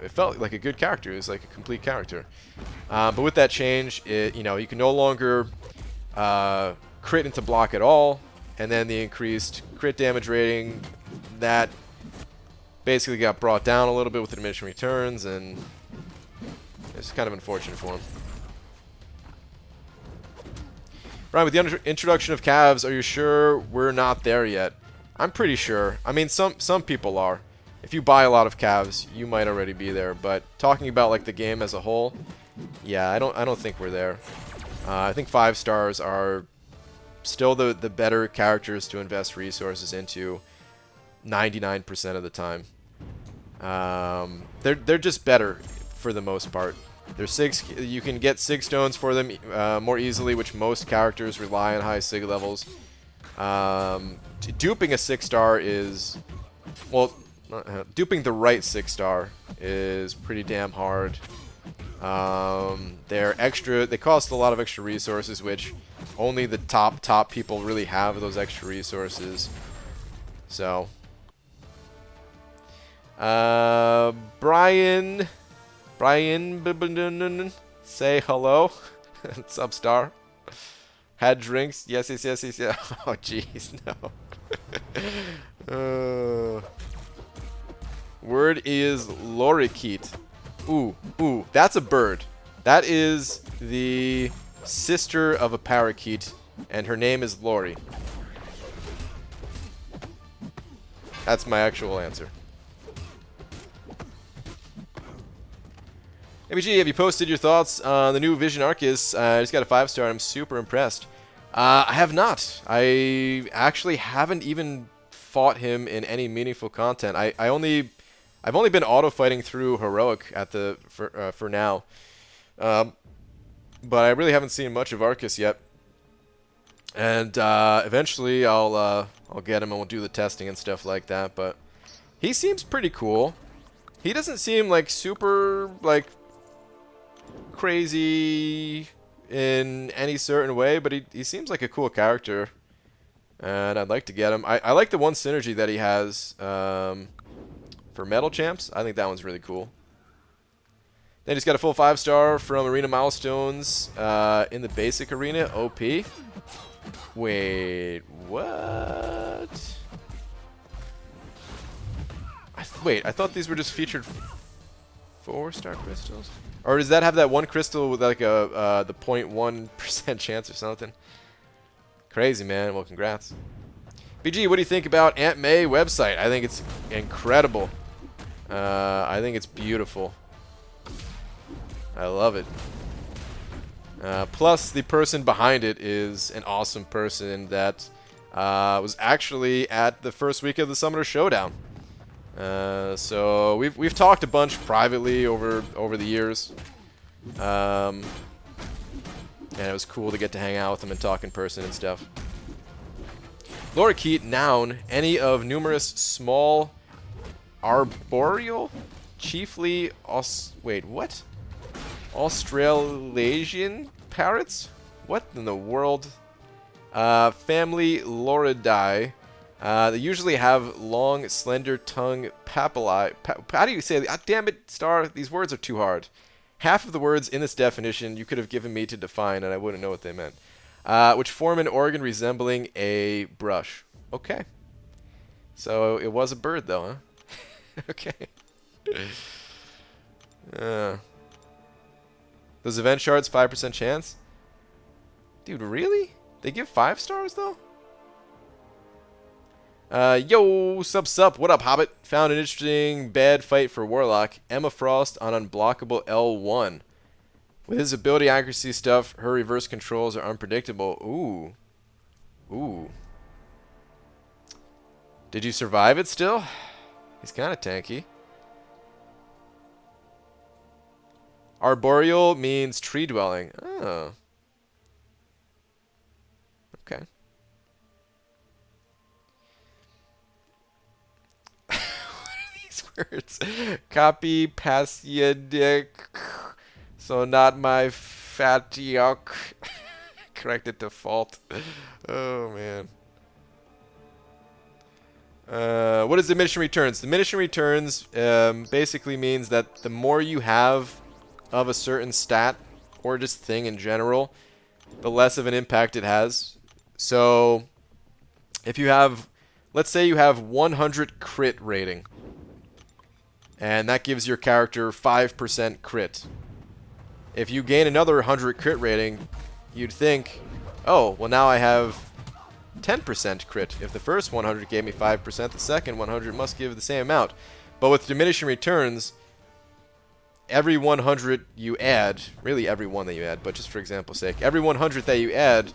felt like a good character. It was like a complete character. But with that change, you can no longer crit into block at all, and then the increased crit damage rating, that basically got brought down a little bit with the diminishing returns, and it's kind of unfortunate for him. Brian, with the introduction of calves, are you sure we're not there yet? I'm pretty sure. I mean, some people are. If you buy a lot of calves, you might already be there. But talking about like the game as a whole, yeah, I don't think we're there. I think 5 stars are still the better characters to invest resources into 99% of the time. They're just better for the most part. You can get sig stones for them more easily, which most characters rely on high sig levels. Duping a 6-star is, well, duping the right 6-star is pretty damn hard. They cost a lot of extra resources, which only the top people really have those extra resources. So, Brian, say hello. Substar. Had drinks. Yes. Oh, jeez, no. Word is lorikeet. Ooh, that's a bird. That is the sister of a parakeet, and her name is Lori. That's my actual answer. ABG, have you posted your thoughts on the new Vision Arcus? I just got a 5-star. I'm super impressed. I have not. I actually haven't even fought him in any meaningful content. I've only been auto fighting through heroic for now. But I really haven't seen much of Arcus yet. And eventually I'll get him and we'll do the testing and stuff like that. But he seems pretty cool. He doesn't seem like super like crazy in any certain way, but he seems like a cool character, and I'd like to get him. I like the one synergy that he has for Metal Champs. I think that one's really cool. Then he's got a full 5-star from Arena Milestones in the basic arena. OP. Wait, what? Wait, I thought these were just featured 4-star crystals? Or does that have that one crystal with like the 0.1% chance or something? Crazy, man. Well, congrats. BG, what do you think about Aunt May website? I think it's incredible. I think it's beautiful. I love it. Plus, the person behind it is an awesome person that was actually at the first week of the Summoner Showdown. So we've talked a bunch privately over the years, and it was cool to get to hang out with him and talk in person and stuff. Lorikeet, noun, any of numerous small arboreal, chiefly Australasian parrots? What in the world? Family Loridae. They usually have long, slender tongue papillae. How do you say that? Damn it, Star. These words are too hard. Half of the words in this definition you could have given me to define, and I wouldn't know what they meant. Which form an organ resembling a brush. Okay. So it was a bird, though, huh? Okay. Those event shards, 5% chance? Dude, really? They give 5 stars, though? Yo, sup, what up, Hobbit? Found an interesting bad fight for Warlock. Emma Frost on unblockable L1. With his ability accuracy stuff, her reverse controls are unpredictable. Ooh. Did you survive it still? He's kind of tanky. Arboreal means tree dwelling. Oh. Okay. What are these words? Copy, pass ya dick. So not my fat yuck. Corrected default. Oh, man. What is diminishing returns? Diminishing returns basically means that the more you have of a certain stat, or just thing in general, the less of an impact it has. So, if you have, let's say you have 100 crit rating, and that gives your character 5% crit. If you gain another 100 crit rating, you'd think, oh, well now I have 10% crit. If the first 100 gave me 5%, the second 100 must give the same amount. But with diminishing returns, every 100 you add, really every one that you add, but just for example's sake, every 100 that you add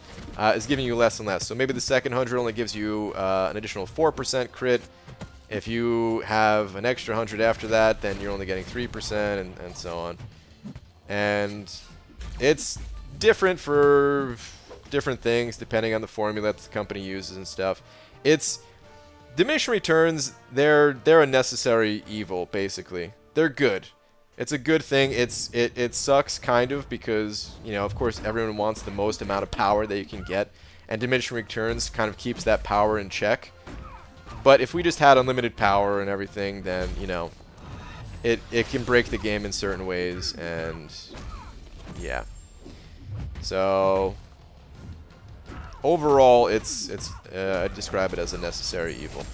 is giving you less and less. So maybe the second 100 only gives you an additional 4% crit. If you have an extra 100 after that, then you're only getting 3% and so on. And it's different for different things depending on the formula that the company uses and stuff. It's diminishing returns, they're a necessary evil, basically. They're good. It's a good thing. It sucks kind of because, you know, of course everyone wants the most amount of power that you can get, and diminishing returns kind of keeps that power in check. But if we just had unlimited power and everything, then, you know, it can break the game in certain ways, and yeah. So overall, I describe it as a necessary evil.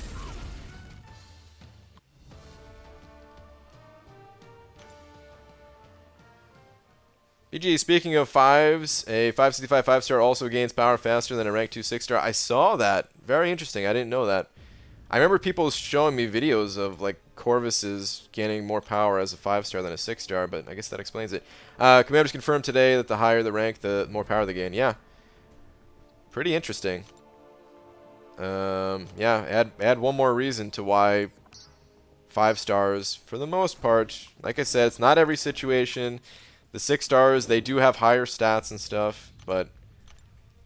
EG, speaking of 5s, a 565 5-star also gains power faster than a rank 2 6-star. I saw that. Very interesting. I didn't know that. I remember people showing me videos of, like, Corvuses gaining more power as a 5-star than a 6-star, but I guess that explains it. Commanders confirmed today that the higher the rank, the more power they gain. Yeah. Pretty interesting. Yeah, add one more reason to why 5 stars, for the most part, like I said, it's not every situation. The 6 stars, they do have higher stats and stuff, but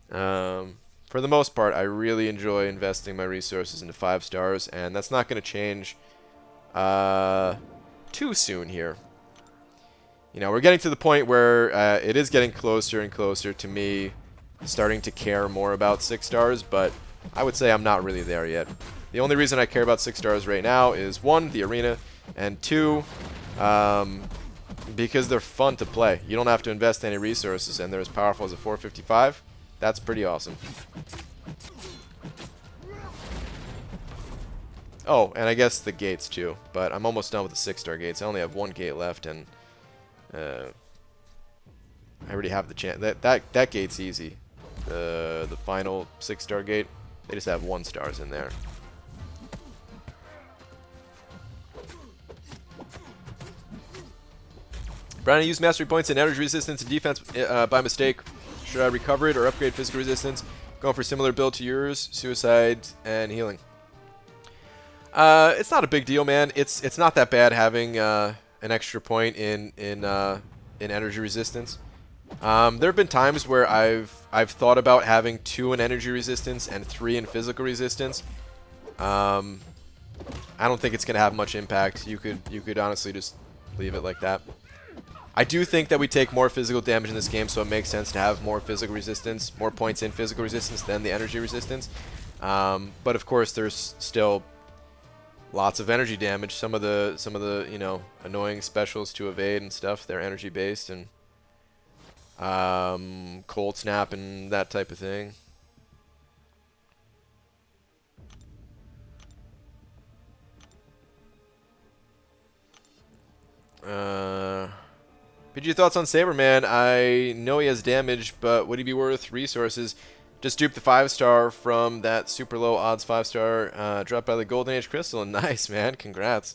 for the most part, I really enjoy investing my resources into 5 stars, and that's not going to change too soon here. You know, we're getting to the point where it is getting closer and closer to me starting to care more about 6 stars, but I would say I'm not really there yet. The only reason I care about 6 stars right now is 1, the arena, and 2, because they're fun to play. You don't have to invest any resources, and they're as powerful as a 455. That's pretty awesome. Oh, and I guess the gates too, but I'm almost done with the 6-star gates. I only have 1 gate left, and I already have the chance. That gate's easy. The final 6-star gate, they just have 1 stars in there. Brian, I used mastery points in energy resistance and defense by mistake. Should I recover it or upgrade physical resistance? Going for a similar build to yours, suicide and healing. It's not a big deal, man. It's not that bad having an extra point in energy resistance. There have been times where I've thought about having 2 in energy resistance and 3 in physical resistance. I don't think it's gonna have much impact. You could honestly just leave it like that. I do think that we take more physical damage in this game, so it makes sense to have more physical resistance, more points in physical resistance than the energy resistance. But of course, there's still lots of energy damage. Some of the you know, annoying specials to evade and stuff, they're energy based, and cold snap and that type of thing. PG, thoughts on Saberman? I know he has damage, but would he be worth resources? Just duped the 5-star from that super low odds 5-star dropped by the Golden Age Crystal. Nice, man. Congrats.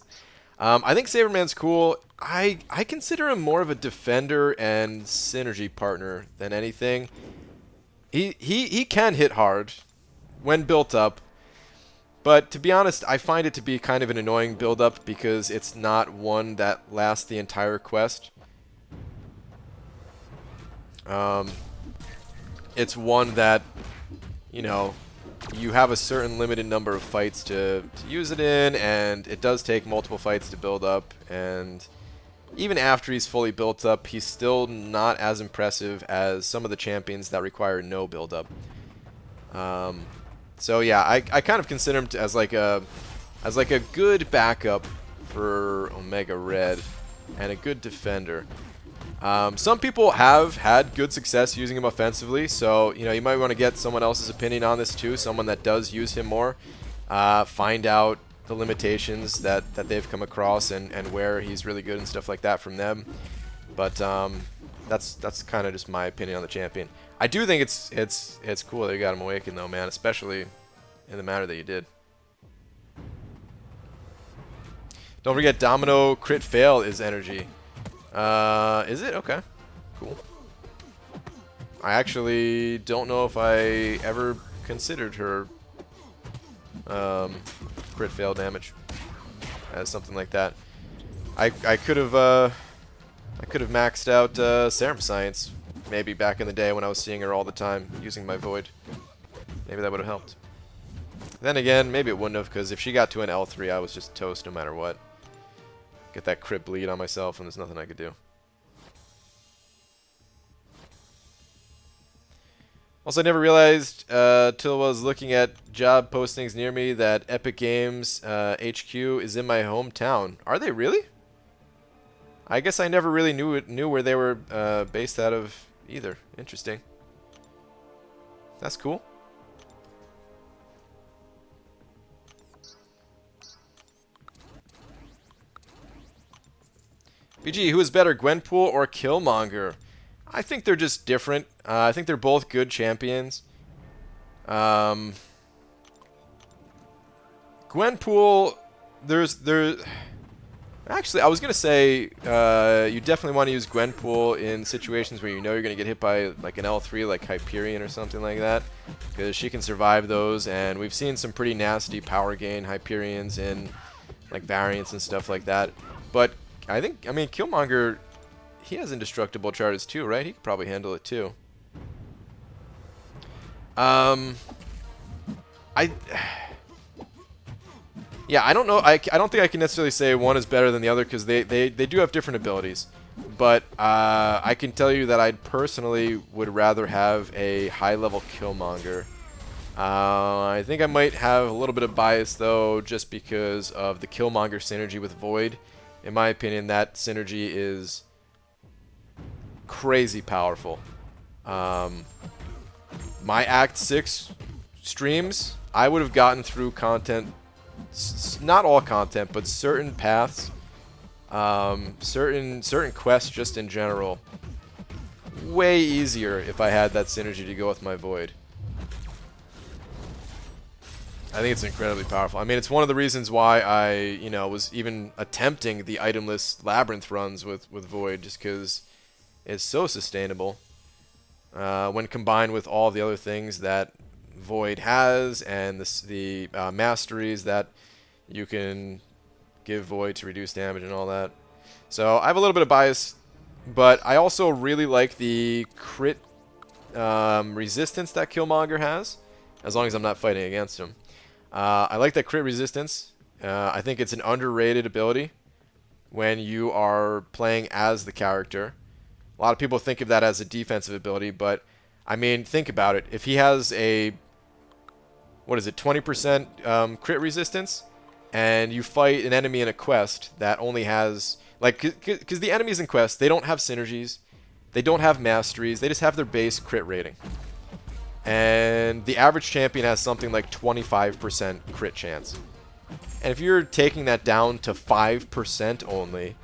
I think Saberman's cool. I consider him more of a defender and synergy partner than anything. He can hit hard when built up. But to be honest, I find it to be kind of an annoying build-up because it's not one that lasts the entire quest. It's one that, you know, you have a certain limited number of fights to use it in, and it does take multiple fights to build up, and even after he's fully built up, he's still not as impressive as some of the champions that require no build up. So yeah, I kind of consider him as like a good backup for Omega Red and a good defender. Some people have had good success using him offensively, so you might want to get someone else's opinion on this too, someone that does use him more. Find out the limitations that they've come across and where he's really good and stuff like that from them. But that's kind of just my opinion on the champion. I do think it's cool that you got him awakened though, man, especially in the manner that you did. Don't forget, Domino crit fail is energy. Is it? Okay. Cool. I actually don't know if I ever considered her crit fail damage as something like that. I could have maxed out Serum Science maybe back in the day when I was seeing her all the time using my Void. Maybe that would have helped. Then again, maybe it wouldn't have, because if she got to an L3, I was just toast no matter what. Get that crit bleed on myself, and there's nothing I could do. Also, I never realized till I was looking at job postings near me that Epic Games HQ is in my hometown. Are they really? I guess I never really knew where they were based out of either. Interesting. That's cool. BG, who is better, Gwenpool or Killmonger? I think they're just different. I think they're both good champions. Gwenpool, actually, I was gonna say you definitely want to use Gwenpool in situations where you know you're gonna get hit by like an L3, like Hyperion or something like that, because she can survive those. And we've seen some pretty nasty power gain Hyperions in like variants and stuff like that. But I mean, Killmonger, he has indestructible charges too, right? He could probably handle it too. Yeah, I don't know. I don't think I can necessarily say one is better than the other, because they do have different abilities. But I can tell you that I personally would rather have a high-level Killmonger. I think I might have a little bit of bias, though, just because of the Killmonger synergy with Void. In my opinion, that synergy is crazy powerful. My Act 6 streams, I would have gotten through content, not all content, but certain paths, certain quests just in general, way easier if I had that synergy to go with my Void. I think it's incredibly powerful. I mean, it's one of the reasons why I, was even attempting the itemless Labyrinth runs with Void, just because it's so sustainable when combined with all the other things that Void has, and the masteries that you can give Void to reduce damage and all that. So I have a little bit of bias, but I also really like the crit resistance that Killmonger has, as long as I'm not fighting against him. I like that crit resistance. I think it's an underrated ability when you are playing as the character. A lot of people think of that as a defensive ability, but I mean, think about it. If he has a, 20% crit resistance, and you fight an enemy in a quest that only has, because the enemies in quests, they don't have synergies, they don't have masteries, they just have their base crit rating. And the average champion has something like 25% crit chance. And if you're taking that down to 5% only,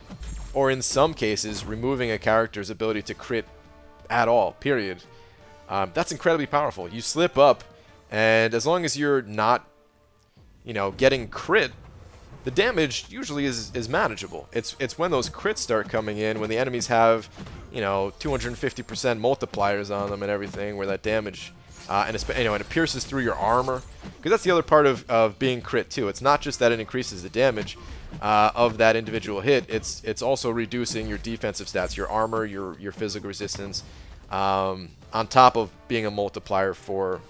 or in some cases removing a character's ability to crit at all, period, that's incredibly powerful. You slip up, and as long as you're not, getting crit, the damage usually is manageable. It's when those crits start coming in, when the enemies have, 250% multipliers on them and everything, where that damage, and it pierces through your armor. Because that's the other part of being crit too. It's not just that it increases the damage of that individual hit. It's also reducing your defensive stats, your armor, your physical resistance, on top of being a multiplier for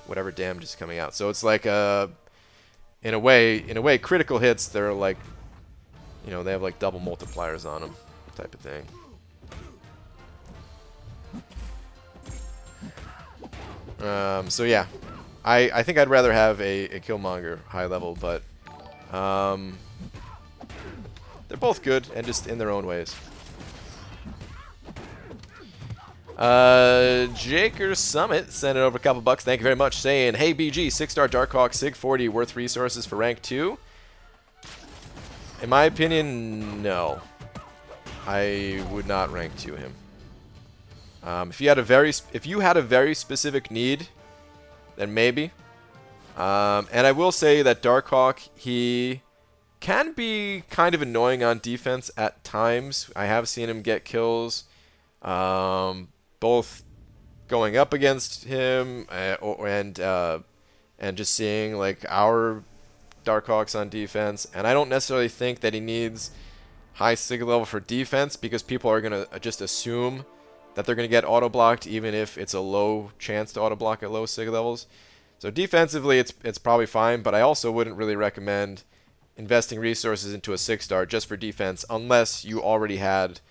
whatever damage is coming out. So it's like in a way, critical hits, they're like, they have like double multipliers on them. type of thing. So yeah, I think I'd rather have a Killmonger high level, but they're both good and just in their own ways. Jaker Summit sent it over a couple bucks. Thank you very much. Saying, hey BG, 6-star Darkhawk, Sig 40, worth resources for rank 2? In my opinion, no. I would not rank 2 him. If you had a very specific need, then maybe. And I will say that Darkhawk, he can be kind of annoying on defense at times. I have seen him get kills, both going up against him and just seeing like our Darkhawks on defense. And I don't necessarily think that he needs high sig level for defense, because people are gonna just assume that they're gonna get auto blocked even if it's a low chance to auto block at low sig levels. So defensively, it's probably fine, but I also wouldn't really recommend investing resources into a 6-star just for defense unless you already had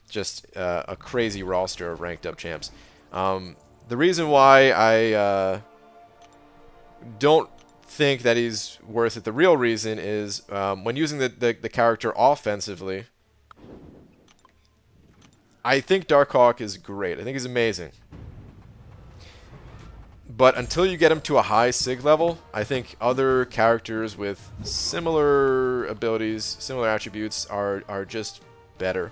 just a crazy roster of ranked up champs. The reason why I don't think that he's worth it, the real reason is when using the character offensively, I think Darkhawk is great. I think he's amazing. But until you get him to a high sig level, I think other characters with similar abilities, similar attributes are just better.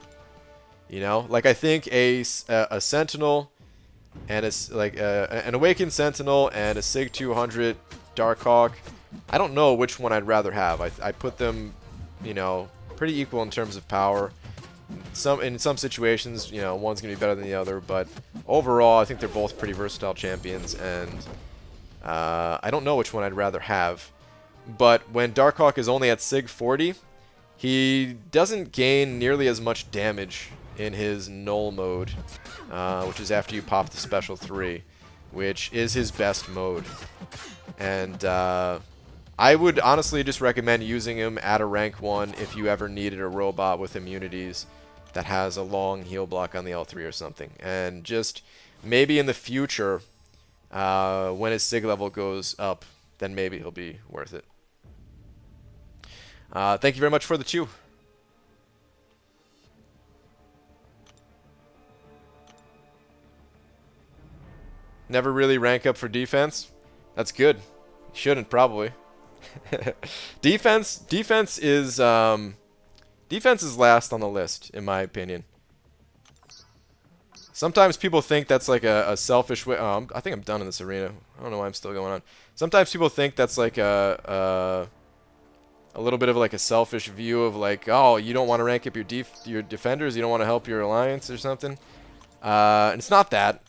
You know, like I think a Sentinel and an Awakened Sentinel and a Sig 200 Darkhawk, I don't know which one I'd rather have. I put them, you know, pretty equal in terms of power. In some situations, you know, one's gonna be better than the other, but overall, I think they're both pretty versatile champions, and I don't know which one I'd rather have. But when Darkhawk is only at Sig 40, he doesn't gain nearly as much damage in his null mode, which is after you pop the special 3, which is his best mode. And I would honestly just recommend using him at a rank 1 if you ever needed a robot with immunities that has a long heal block on the L3 or something. And just maybe in the future, when his sig level goes up, then maybe he'll be worth it. Thank you very much for the chew. Never really rank up for defense? That's good. Shouldn't, probably. Defense is last on the list, in my opinion. Sometimes people think that's like a selfish way. Oh, I think I'm done in this arena. I don't know why I'm still going on. Sometimes people think that's like a little bit of like a selfish view of like, oh, you don't want to rank up your defenders, you don't want to help your alliance or something. And it's not that.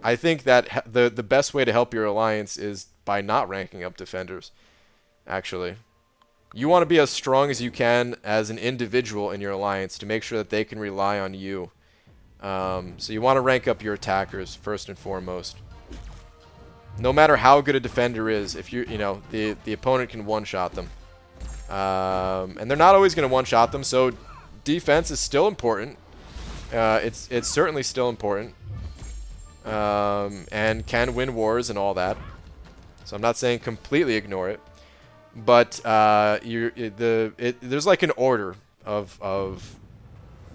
I think that the best way to help your alliance is by not ranking up defenders. Actually, you want to be as strong as you can as an individual in your alliance to make sure that they can rely on you. So you want to rank up your attackers first and foremost. No matter how good a defender is, if you know the opponent can one-shot them, and they're not always going to one-shot them. So defense is still important. It's certainly still important, and can win wars and all that. So I'm not saying completely ignore it. But there's like an order of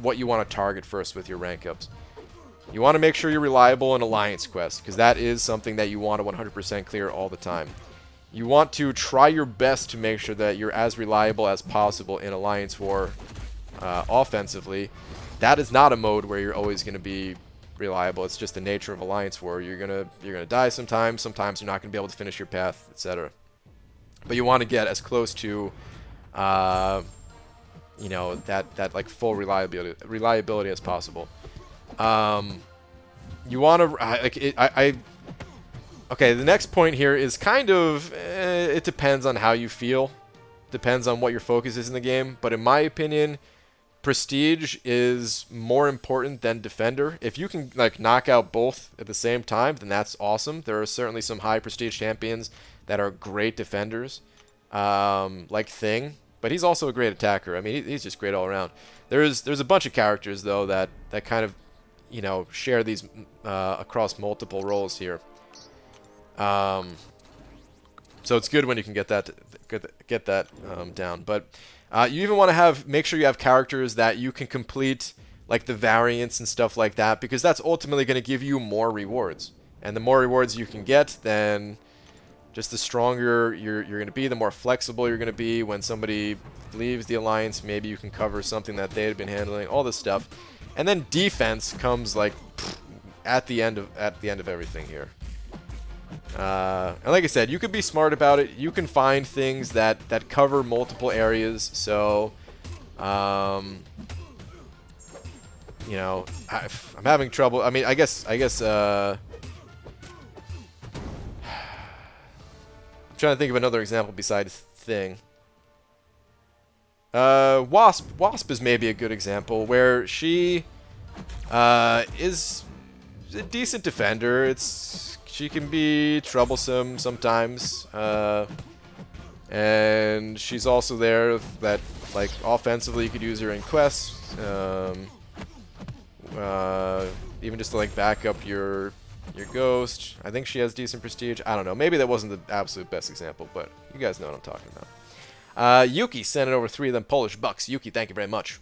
what you want to target first with your rank ups. You want to make sure you're reliable in Alliance Quest, because that is something that you want to 100% clear all the time. You want to try your best to make sure that you're as reliable as possible in Alliance War offensively. That is not a mode where you're always going to be reliable. It's just the nature of Alliance War. You're gonna die sometimes. Sometimes you're not going to be able to finish your path, etc. But you want to get as close to, you know, that like full reliability as possible. You want to okay. The next point here is kind of it depends on how you feel, depends on what your focus is in the game. But in my opinion, Prestige is more important than Defender. If you can like knock out both at the same time, then that's awesome. There are certainly some high Prestige champions that are great defenders, like Thing. But he's also a great attacker. I mean, he's just great all around. There's a bunch of characters though that kind of, you know, share these across multiple roles here. So it's good when you can get that down. But you even want to make sure you have characters that you can complete, like the variants and stuff like that, because that's ultimately going to give you more rewards. And the more rewards you can get, then just the stronger you're going to be, the more flexible you're going to be. When somebody leaves the alliance, maybe you can cover something that they had been handling, all this stuff. And then defense comes like at the end of everything here. And like I said, you could be smart about it. You can find things that cover multiple areas. So, you know, I'm having trouble. I mean, I guess. I'm trying to think of another example besides Thing. Wasp is maybe a good example where she is a decent defender. She can be troublesome sometimes, and she's also there that, like, offensively you could use her in quests, even just to like back up your ghost. I think she has decent prestige. I don't know. Maybe that wasn't the absolute best example, but you guys know what I'm talking about. Yuki sent it over 3 of them Polish bucks. Yuki, thank you very much.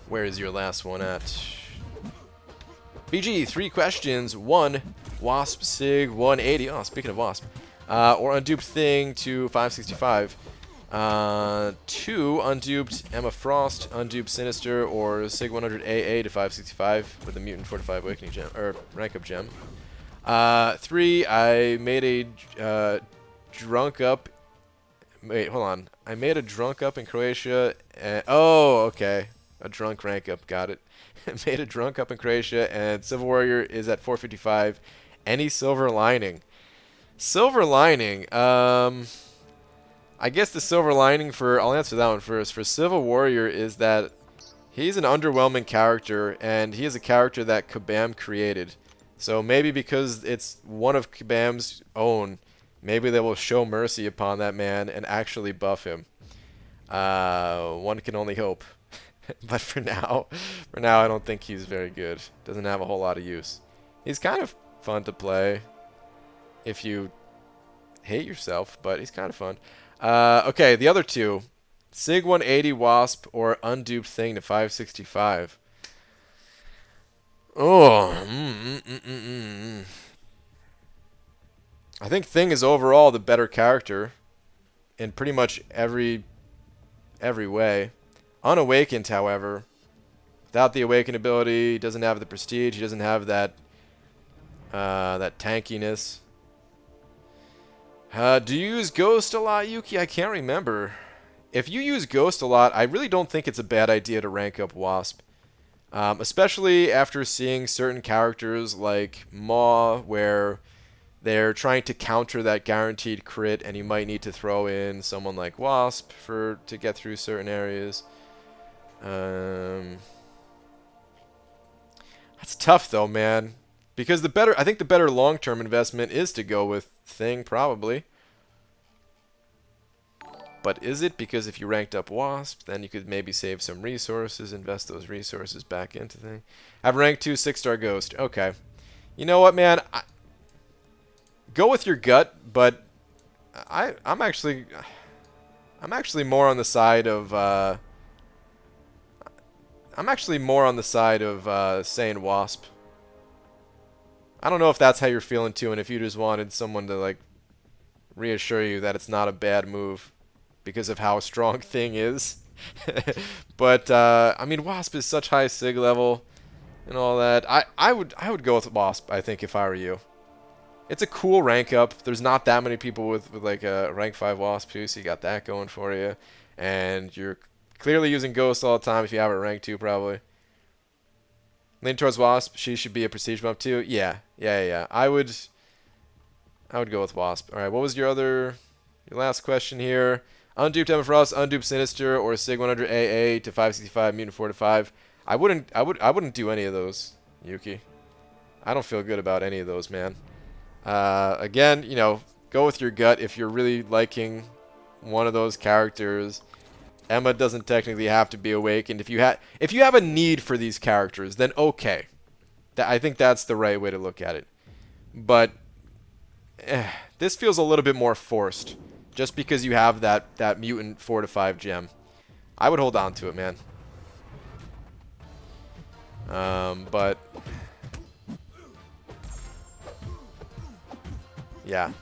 Where is your last one at? BG, 3 questions. 1, Wasp, Sig, 180. Oh, speaking of Wasp. Or Unduped Thing to 565. 2, Unduped Emma Frost, Unduped Sinister, or Sig 100 AA to 565 with a Mutant Fortified Awakening Gem, or Rank Up Gem. 3, I made a Drunk Up. Wait, hold on. I made a Drunk Up in Croatia. Oh, okay. A Drunk Rank Up, got it. Made a Drunk Up in Croatia, and Civil Warrior is at 455. Any Silver Lining? Silver Lining, I guess the silver lining I'll answer that one first. For Civil Warrior is that he's an underwhelming character, and he is a character that Kabam created. So maybe because it's one of Kabam's own, maybe they will show mercy upon that man and actually buff him. One can only hope. But for now, I don't think he's very good. Doesn't have a whole lot of use. He's kind of fun to play if you hate yourself, but he's kind of fun. Okay, the other 2. Sig 180 Wasp or Unduped Thing to 565. Oh. I think Thing is overall the better character in pretty much every way. Unawakened, however, without the Awaken ability, he doesn't have the prestige. He doesn't have that tankiness. Do you use Ghost a lot, Yuki? I can't remember. If you use Ghost a lot, I really don't think it's a bad idea to rank up Wasp. Especially after seeing certain characters like Maw, where they're trying to counter that guaranteed crit, and you might need to throw in someone like Wasp to get through certain areas. That's tough though, man. Because I think the better long-term investment is to go with Thing, probably. But is it? Because if you ranked up Wasp, then you could maybe save some resources, invest those resources back into Thing. Have rank 2 6-star Ghost. Okay. You know what, man? Go with your gut, but I'm actually more on the side of saying Wasp. I don't know if that's how you're feeling too, and if you just wanted someone to like reassure you that it's not a bad move because of how strong Thing is. But I mean, Wasp is such high Sig level and all that. I would go with Wasp, I think, if I were you. It's a cool rank up. There's not that many people with like a rank 5 Wasp too, so you got that going for you. And you're clearly using Ghost all the time if you have it rank 2 probably. Lean towards Wasp. She should be a prestige bump too. Yeah. I would go with Wasp. All right. What was your last question here? Unduped Emma Frost, Unduped Sinister, or Sig 100 AA to 565, Mutant 4 to 5. I wouldn't do any of those, Yuki. I don't feel good about any of those, man. Again, you know, go with your gut if you're really liking one of those characters. Emma doesn't technically have to be awakened. If you have a need for these characters, then okay. I think that's the right way to look at it. But this feels a little bit more forced, just because you have that mutant 4 to 5 gem. I would hold on to it, man. But yeah,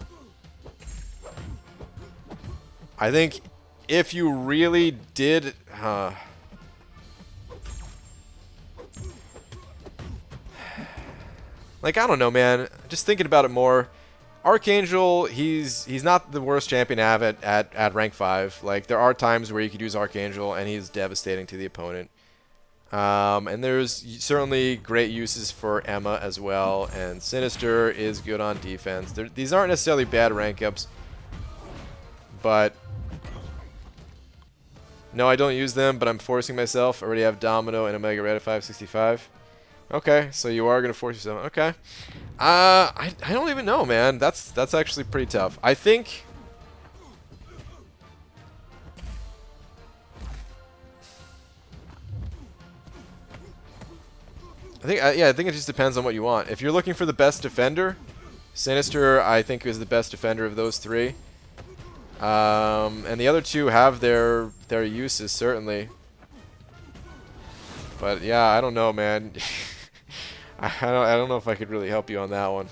I think if you really did, like, I don't know, man. Just thinking about it more, Archangel, he's not the worst champion to have at rank 5. Like, there are times where you could use Archangel and he's devastating to the opponent. And there's certainly great uses for Emma as well, and Sinister is good on defense. These aren't necessarily bad rank ups, but no, I don't use them, but I'm forcing myself. I already have Domino and Omega Red at 565. Okay, so you are gonna force yourself. Okay, I don't even know, man. That's actually pretty tough. I think. Yeah, I think it just depends on what you want. If you're looking for the best defender, Sinister, I think, is the best defender of those three. And the other two have their uses, certainly. But yeah, I don't know, man. I don't know if I could really help you on that one.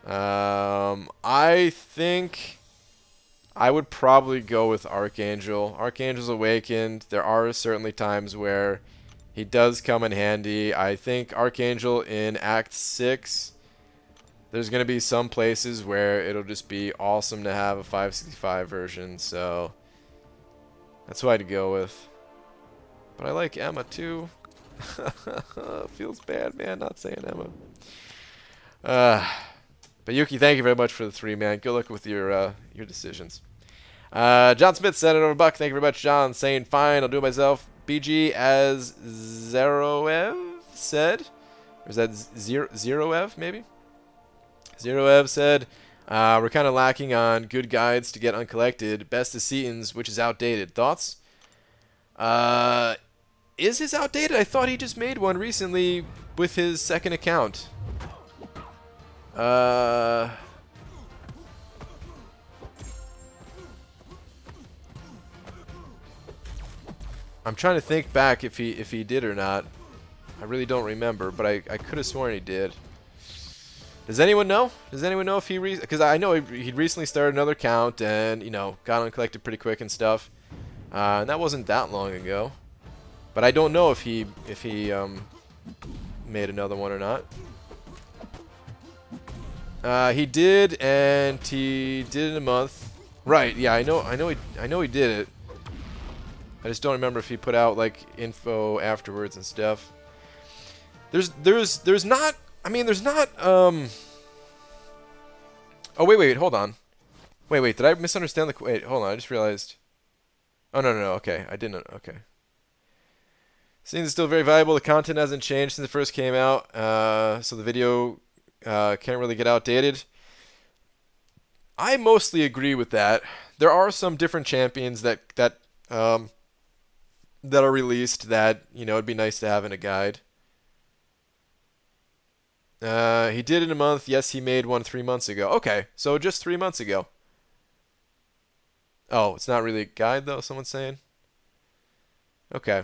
I think I would probably go with Archangel. Archangel's awakened. There are certainly times where he does come in handy. I think Archangel in Act 6, there's going to be some places where it'll just be awesome to have a 565 version, so that's who I'd go with. But I like Emma too. Feels bad, man, not saying Emma. But Yuki, thank you very much for the 3, man. Good luck with your decisions. John Smith sent it over $1. Thank you very much, John. Saying fine, I'll do it myself. BG as Zeroev said, or is that Zeroev maybe? Zeroev said, we're kind of lacking on good guides to get uncollected. Best of Seaton's, which is outdated. Thoughts? Is his outdated? I thought he just made one recently with his second account. I'm trying to think back if he did or not. I really don't remember, but I could have sworn he did. Does anyone know? Does anyone know if he because I know he'd recently started another account and, you know, got uncollected pretty quick and stuff. And that wasn't that long ago. But I don't know if he made another one or not. He did, and he did it in a month. Right? Yeah, I know he did it. I just don't remember if he put out like info afterwards and stuff. There's not. I mean, there's not. Oh wait, hold on. Wait, did I misunderstand the? Wait, hold on. I just realized. Oh no. Okay, I didn't. Okay. Scenes is still very valuable. The content hasn't changed since it first came out, so the video can't really get outdated. I mostly agree with that. There are some different champions that are released that, you know, it'd be nice to have in a guide. He did in a month. Yes, he made one 3 months ago. Okay, so just 3 months ago. Oh, it's not really a guide though, someone's saying? Okay.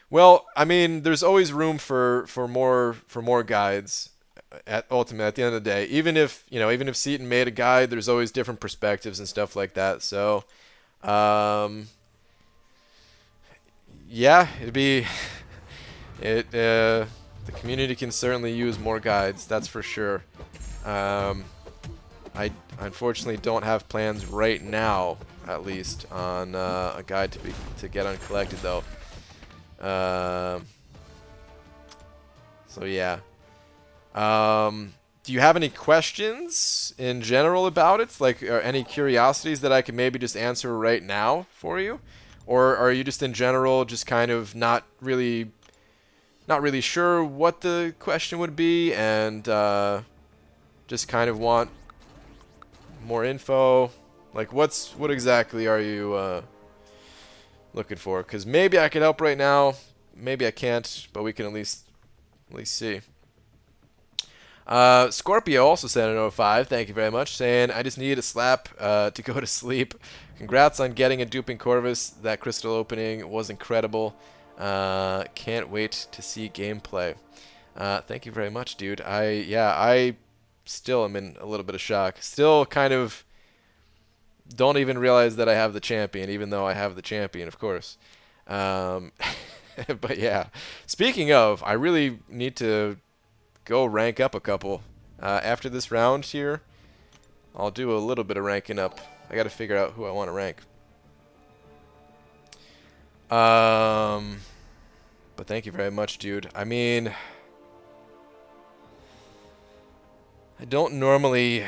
Well, I mean, there's always room for more guides ultimately at the end of the day. Even if Seaton made a guide, there's always different perspectives and stuff like that. So, yeah, it'd be the community can certainly use more guides, that's for sure. I unfortunately don't have plans right now, at least, on a guide to get uncollected though. So yeah. Do you have any questions in general about it? Like, or any curiosities that I can maybe just answer right now for you? Or are you just in general just kind of not really sure what the question would be and just kind of want more info? Like, what exactly are you looking for? Because maybe I can help right now. Maybe I can't, but we can at least see. Scorpio also sent an 05. Thank you very much. Saying, I just needed a slap to go to sleep. Congrats on getting a duping Corvus. That crystal opening was incredible. Can't wait to see gameplay. Thank you very much, dude. I still am in a little bit of shock. Still kind of don't even realize that I have the champion, even though I have the champion, of course. But yeah, speaking of, I really need to go rank up a couple. After this round here, I'll do a little bit of ranking up. I got to figure out who I want to rank. But thank you very much, dude. I mean, I don't normally...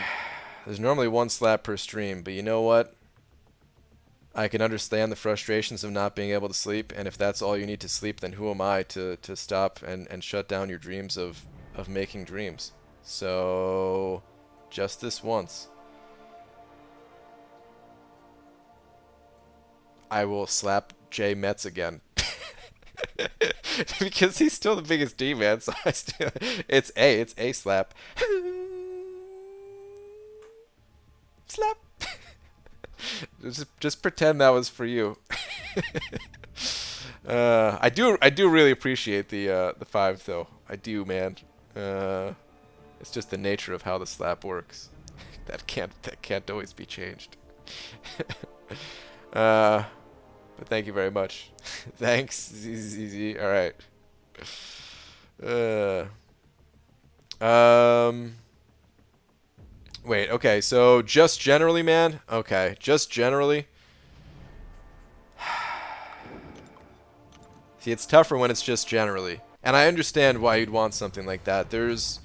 There's normally one slap per stream, but you know what? I can understand the frustrations of not being able to sleep, and if that's all you need to sleep, then who am I to stop and shut down your dreams of making dreams? So, just this once. I will slap Jay Metz again. Because he's still the biggest D, man, so it's a slap. Slap. Just pretend that was for you. I do really appreciate the 5 though. I do, man. It's just the nature of how the slap works. that can't always be changed. But thank you very much. Thanks, ZZZ. All right. Wait, okay, so just generally, man? Okay, just generally. See, it's tougher when it's just generally. And I understand why you'd want something like that. There's...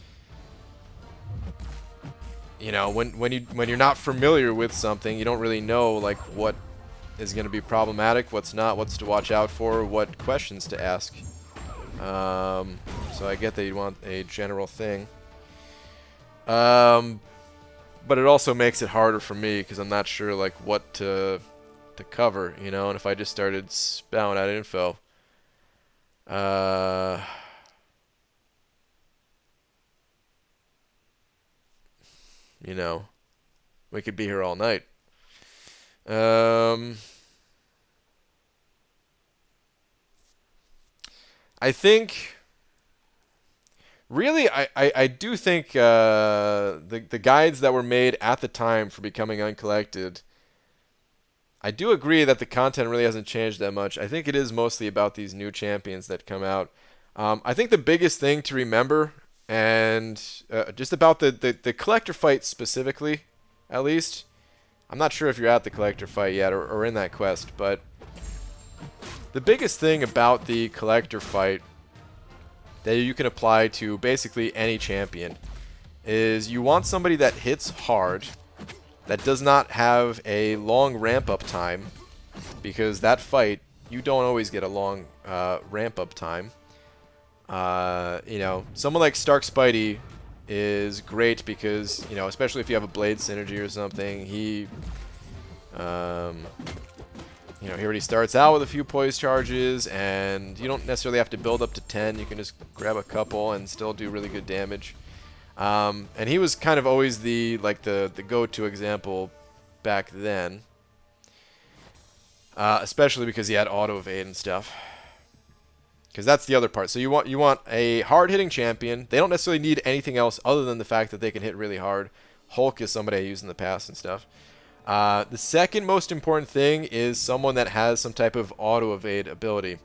You know, when you're not familiar with something, you don't really know, like, what is going to be problematic, what's not, what's to watch out for, what questions to ask. So I get that you'd want a general thing. But it also makes it harder for me because I'm not sure like what to cover, you know. And if I just started spouting out info, you know, we could be here all night. I think. Really, I do think the guides that were made at the time for becoming uncollected, I do agree that the content really hasn't changed that much. I think it is mostly about these new champions that come out. I think the biggest thing to remember, and just about the collector fight specifically, at least, I'm not sure if you're at the collector fight yet or in that quest, but the biggest thing about the collector fight that you can apply to basically any champion is you want somebody that hits hard, that does not have a long ramp-up time, because that fight, you don't always get a long ramp-up time. You know, someone like Stark Spidey is great because, you know, especially if you have a blade synergy or something, he... you know, he already starts out with a few poise charges, and you don't necessarily have to build up to 10. You can just grab a couple and still do really good damage. And he was kind of always the go-to example back then, especially because he had auto evade and stuff. Because that's the other part. So you want a hard-hitting champion. They don't necessarily need anything else other than the fact that they can hit really hard. Hulk is somebody I used in the past and stuff. The second most important thing is someone that has some type of auto-evade ability.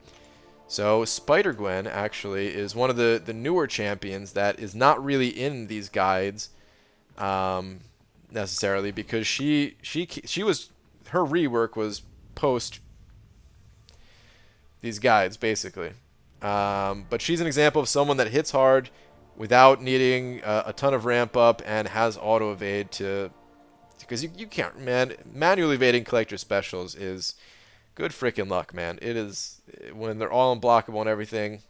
So Spider-Gwen actually is one of the newer champions that is not really in these guides necessarily, because she was, her rework was post these guides basically. But she's an example of someone that hits hard without needing a ton of ramp up and has auto-evade to... Because you can't, man. Manually evading collector specials is good freaking luck, man. It is, when they're all unblockable and everything.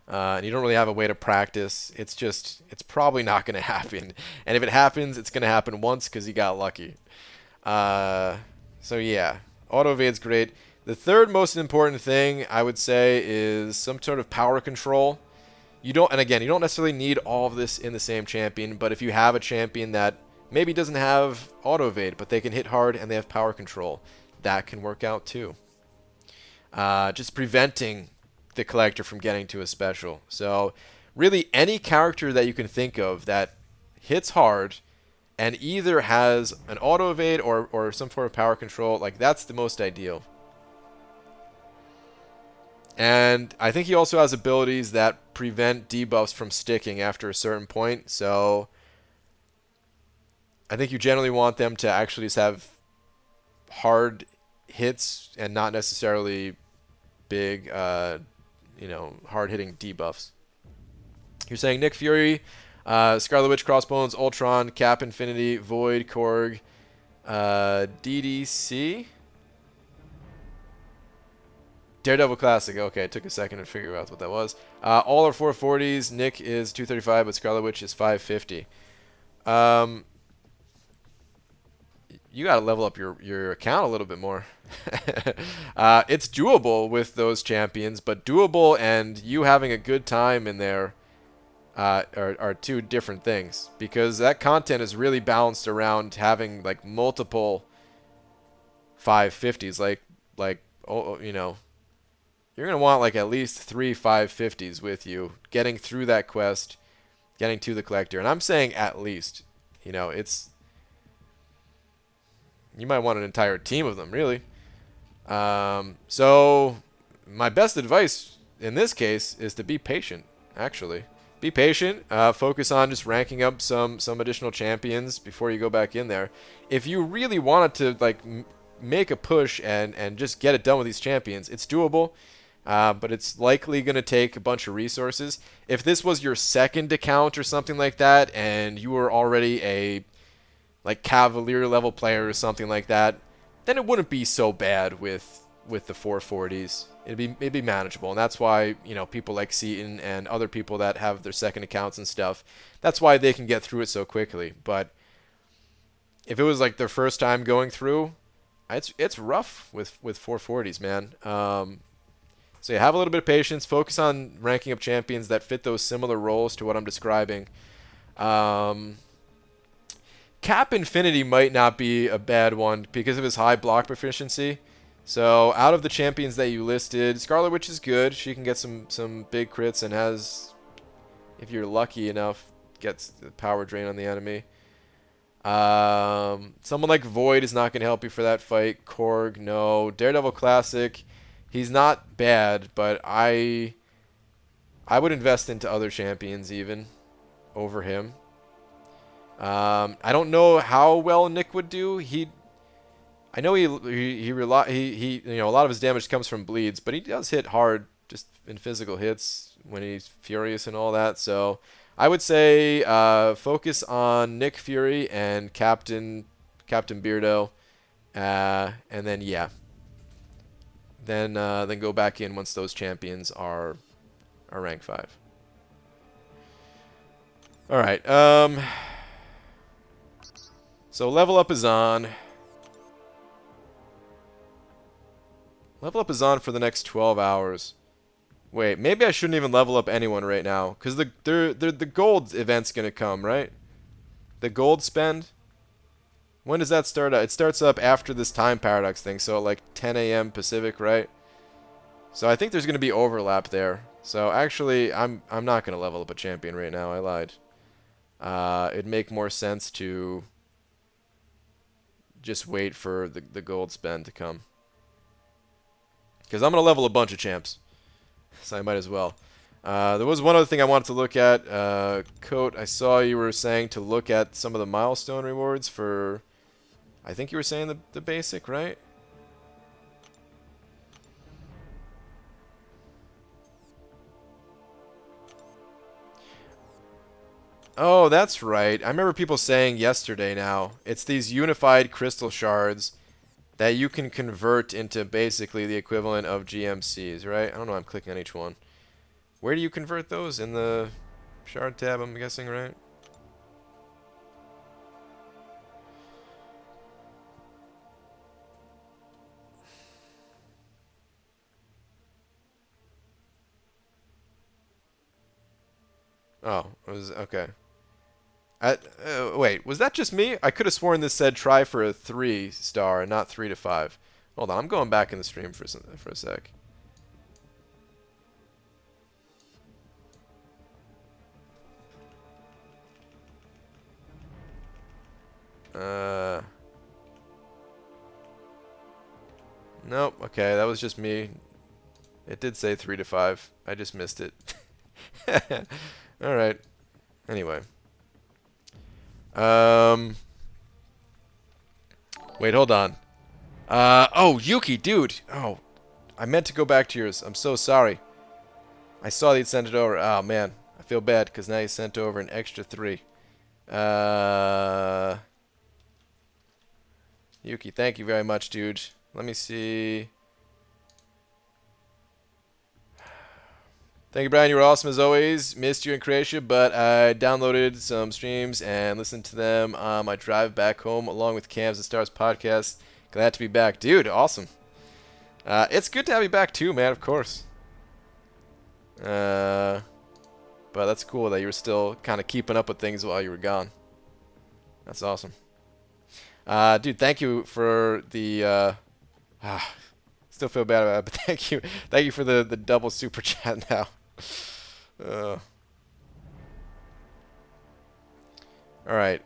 and you don't really have a way to practice, it's probably not going to happen. And if it happens, it's going to happen once because you got lucky. So yeah, auto evade's great. The third most important thing I would say is some sort of power control. You don't, and again, you don't necessarily need all of this in the same champion, but if you have a champion that maybe doesn't have auto evade, but they can hit hard and they have power control, that can work out too. Just preventing the collector from getting to a special. So really any character that you can think of that hits hard and either has an auto evade or some form of power control, like that's the most ideal. And I think he also has abilities that prevent debuffs from sticking after a certain point. So I think you generally want them to actually just have hard hits and not necessarily big, hard-hitting debuffs. You're saying Nick Fury, Scarlet Witch, Crossbones, Ultron, Cap Infinity, Void, Korg, DDC? Daredevil Classic. Okay, it took a second to figure out what that was. All are 440s. Nick is 235, but Scarlet Witch is 550. You got to level up your account a little bit more. It's doable with those champions, but doable and you having a good time in there are two different things, because that content is really balanced around having like multiple 550s. You're going to want like at least 3 550s with you getting through that quest, getting to the collector. And I'm saying at least, you might want an entire team of them, really. So my best advice in this case is to be patient, actually. Be patient. Focus on just ranking up some additional champions before you go back in there. If you really wanted to like make a push and just get it done with these champions, it's doable. But it's likely going to take a bunch of resources. If this was your second account or something like that, and you were already a like Cavalier level player or something like that, then it wouldn't be so bad with the 440s. It'd be manageable, and that's why people like Seaton and other people that have their second accounts and stuff. That's why they can get through it so quickly. But if it was like their first time going through, it's rough with 440s, man. So you have a little bit of patience. Focus on ranking up champions that fit those similar roles to what I'm describing. Cap Infinity might not be a bad one because of his high block proficiency. So out of the champions that you listed, Scarlet Witch is good. She can get some big crits and has, if you're lucky enough, gets the power drain on the enemy. Someone like Void is not going to help you for that fight. Korg, no. Daredevil Classic, he's not bad, but I would invest into other champions even over him. I don't know how well Nick would do. I know a lot of his damage comes from bleeds, but he does hit hard just in physical hits when he's furious and all that. So I would say focus on Nick Fury and Captain Beardo, and then then go back in once those champions are rank 5. All right. So level up is on. Level up is on for the next 12 hours. Wait, maybe I shouldn't even level up anyone right now, because the gold event's gonna come, right? The gold spend. When does that start? It starts up after this time paradox thing, so like 10 a.m. Pacific, right? So I think there's gonna be overlap there. So actually, I'm not gonna level up a champion right now. I lied. It'd make more sense to just wait for the gold spend to come. Because I'm going to level a bunch of champs. So I might as well. There was one other thing I wanted to look at. Coat, I saw you were saying to look at some of the milestone rewards for... I think you were saying the basic, right? Oh, that's right. I remember people saying yesterday now. It's these unified crystal shards that you can convert into basically the equivalent of GMCs, right? I don't know, I'm clicking on each one. Where do you convert those? In the shard tab, I'm guessing, right? Oh, it was okay. Wait, was that just me? I could have sworn this said try for a 3-star, not 3 to 5. Hold on, I'm going back in the stream for a sec. Nope. Okay, that was just me. It did say 3 to 5. I just missed it. All right. Anyway. Wait, hold on. Oh, Yuki, dude. Oh, I meant to go back to yours. I'm so sorry. I saw that you'd sent it over. Oh, man. I feel bad because now you sent over an extra 3. Yuki, thank you very much, dude. Let me see. Thank you, Brian. You were awesome as always. Missed you in Croatia, but I downloaded some streams and listened to them on my drive back home along with Cams and Stars podcast. Glad to be back. Dude, awesome. It's good to have you back too, man, of course. But that's cool that you were still kind of keeping up with things while you were gone. That's awesome. Dude, thank you for the... still feel bad about it, but thank you. Thank you for the double super chat now. Alright.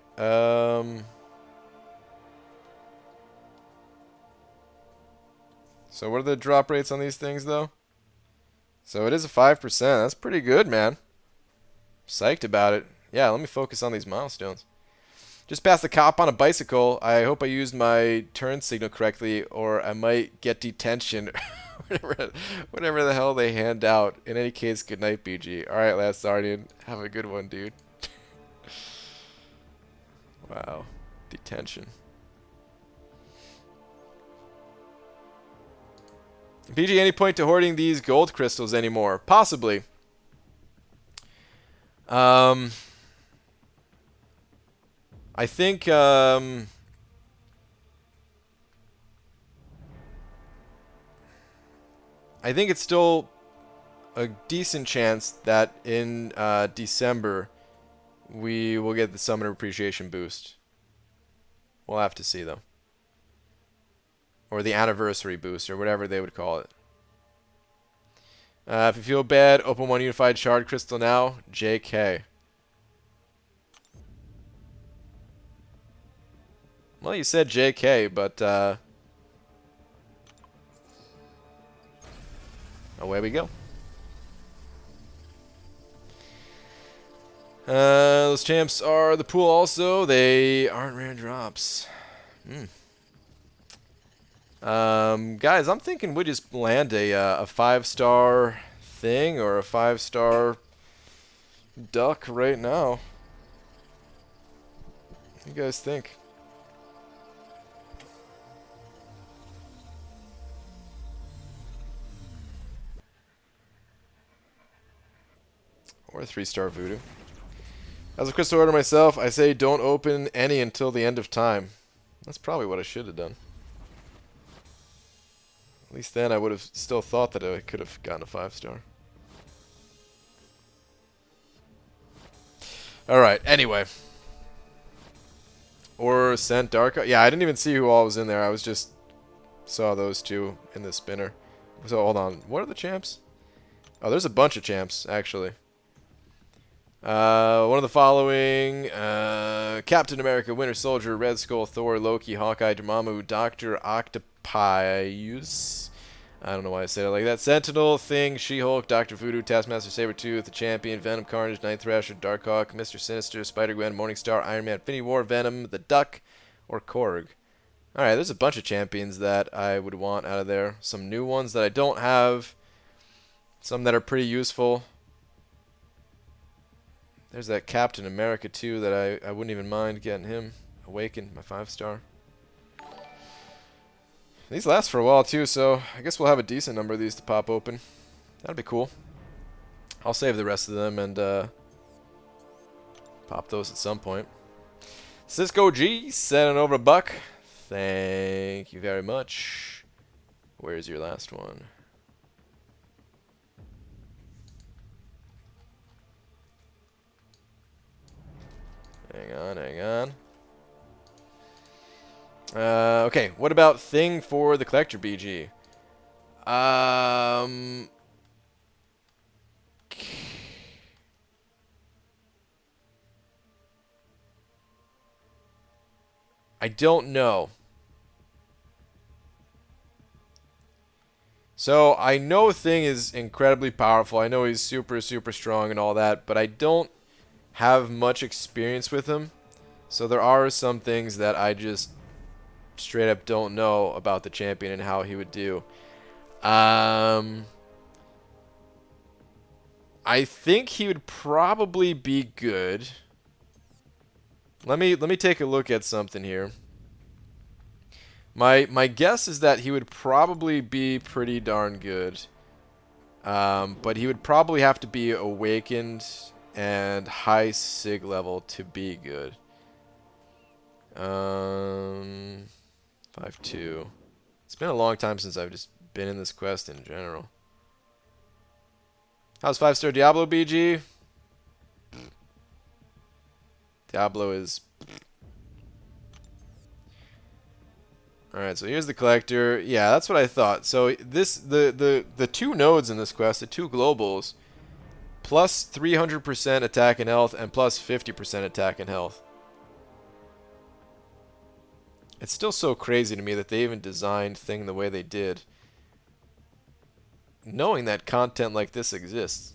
So what are the drop rates on these things, though? So it is a 5%. That's pretty good, man. Psyched about it. Yeah, let me focus on these milestones. Just passed the cop on a bicycle. I hope I used my turn signal correctly, or I might get detention. Whatever the hell they hand out. In any case, good night, BG. Alright, Last Guardian. Have a good one, dude. Wow. Detention. BG, any point to hoarding these gold crystals anymore? Possibly. I think I think it's still a decent chance that in December we will get the Summoner Appreciation boost. We'll have to see, though. Or the Anniversary boost, or whatever they would call it. If you feel bad, open one Unified Shard Crystal now. JK. Well, you said JK, but away we go. Those champs are the pool also. They aren't rare drops. Guys, I'm thinking we just land a 5-star thing or a 5-star duck right now. What do you guys think? Or a 3-star voodoo. As a crystal order myself, I say don't open any until the end of time. That's probably what I should have done. At least then I would have still thought that I could have gotten a 5-star. Alright, anyway. Or sent Dark. Yeah, I didn't even see who all was in there. I was just saw those two in the spinner. So hold on. What are the champs? Oh, there's a bunch of champs, actually. One of the following: Captain America, Winter Soldier, Red Skull, Thor, Loki, Hawkeye, Dormammu, Doctor Octopus. I don't know why I said it like that. Sentinel, Thing, She-Hulk, Doctor Voodoo, Taskmaster, Sabretooth, the Champion, Venom, Carnage, Night Thrasher, Darkhawk, Mr. Sinister, Spider-Gwen, Morningstar, Iron Man, Infinity War, Venom, the Duck, or Korg. Alright, there's a bunch of champions that I would want out of there. Some new ones that I don't have. Some that are pretty useful. There's that Captain America, too, that I wouldn't even mind getting him. Awakened, my 5-star. These last for a while, too, so I guess we'll have a decent number of these to pop open. That'd be cool. I'll save the rest of them and pop those at some point. Cisco G, sending over $1. Thank you very much. Where's your last one? Hang on, hang on. Okay, what about thing for the collector BG? I don't know. So I know Thing is incredibly powerful. I know he's super, super strong and all that, but I don't have much experience with him. So there are some things that I just straight up don't know about the champion and how he would do. I think he would probably be good. Let me take a look at something here. My guess is that he would probably be pretty darn good. But he would probably have to be awakened and high sig level to be good. 5-2. It's been a long time since I've just been in this quest in general. How's 5-star Diablo BG? Diablo is... Alright, so here's the collector. Yeah, that's what I thought. So this the two nodes in this quest, the two globals, plus 300% attack and health and plus 50% attack and health. It's still so crazy to me that they even designed Thing the way they did, knowing that content like this exists.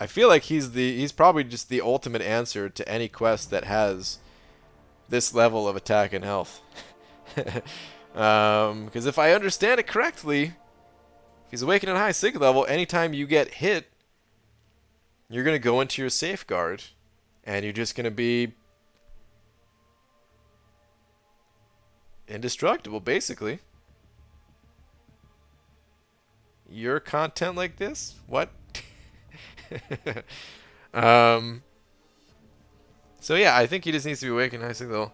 I feel like he's probably just the ultimate answer to any quest that has this level of attack and health. Because if I understand it correctly, if he's awakened at high sig level, anytime you get hit, you're going to go into your safeguard, and you're just going to be indestructible, basically. Your content like this? What? So yeah, I think he just needs to be awakened high sig level.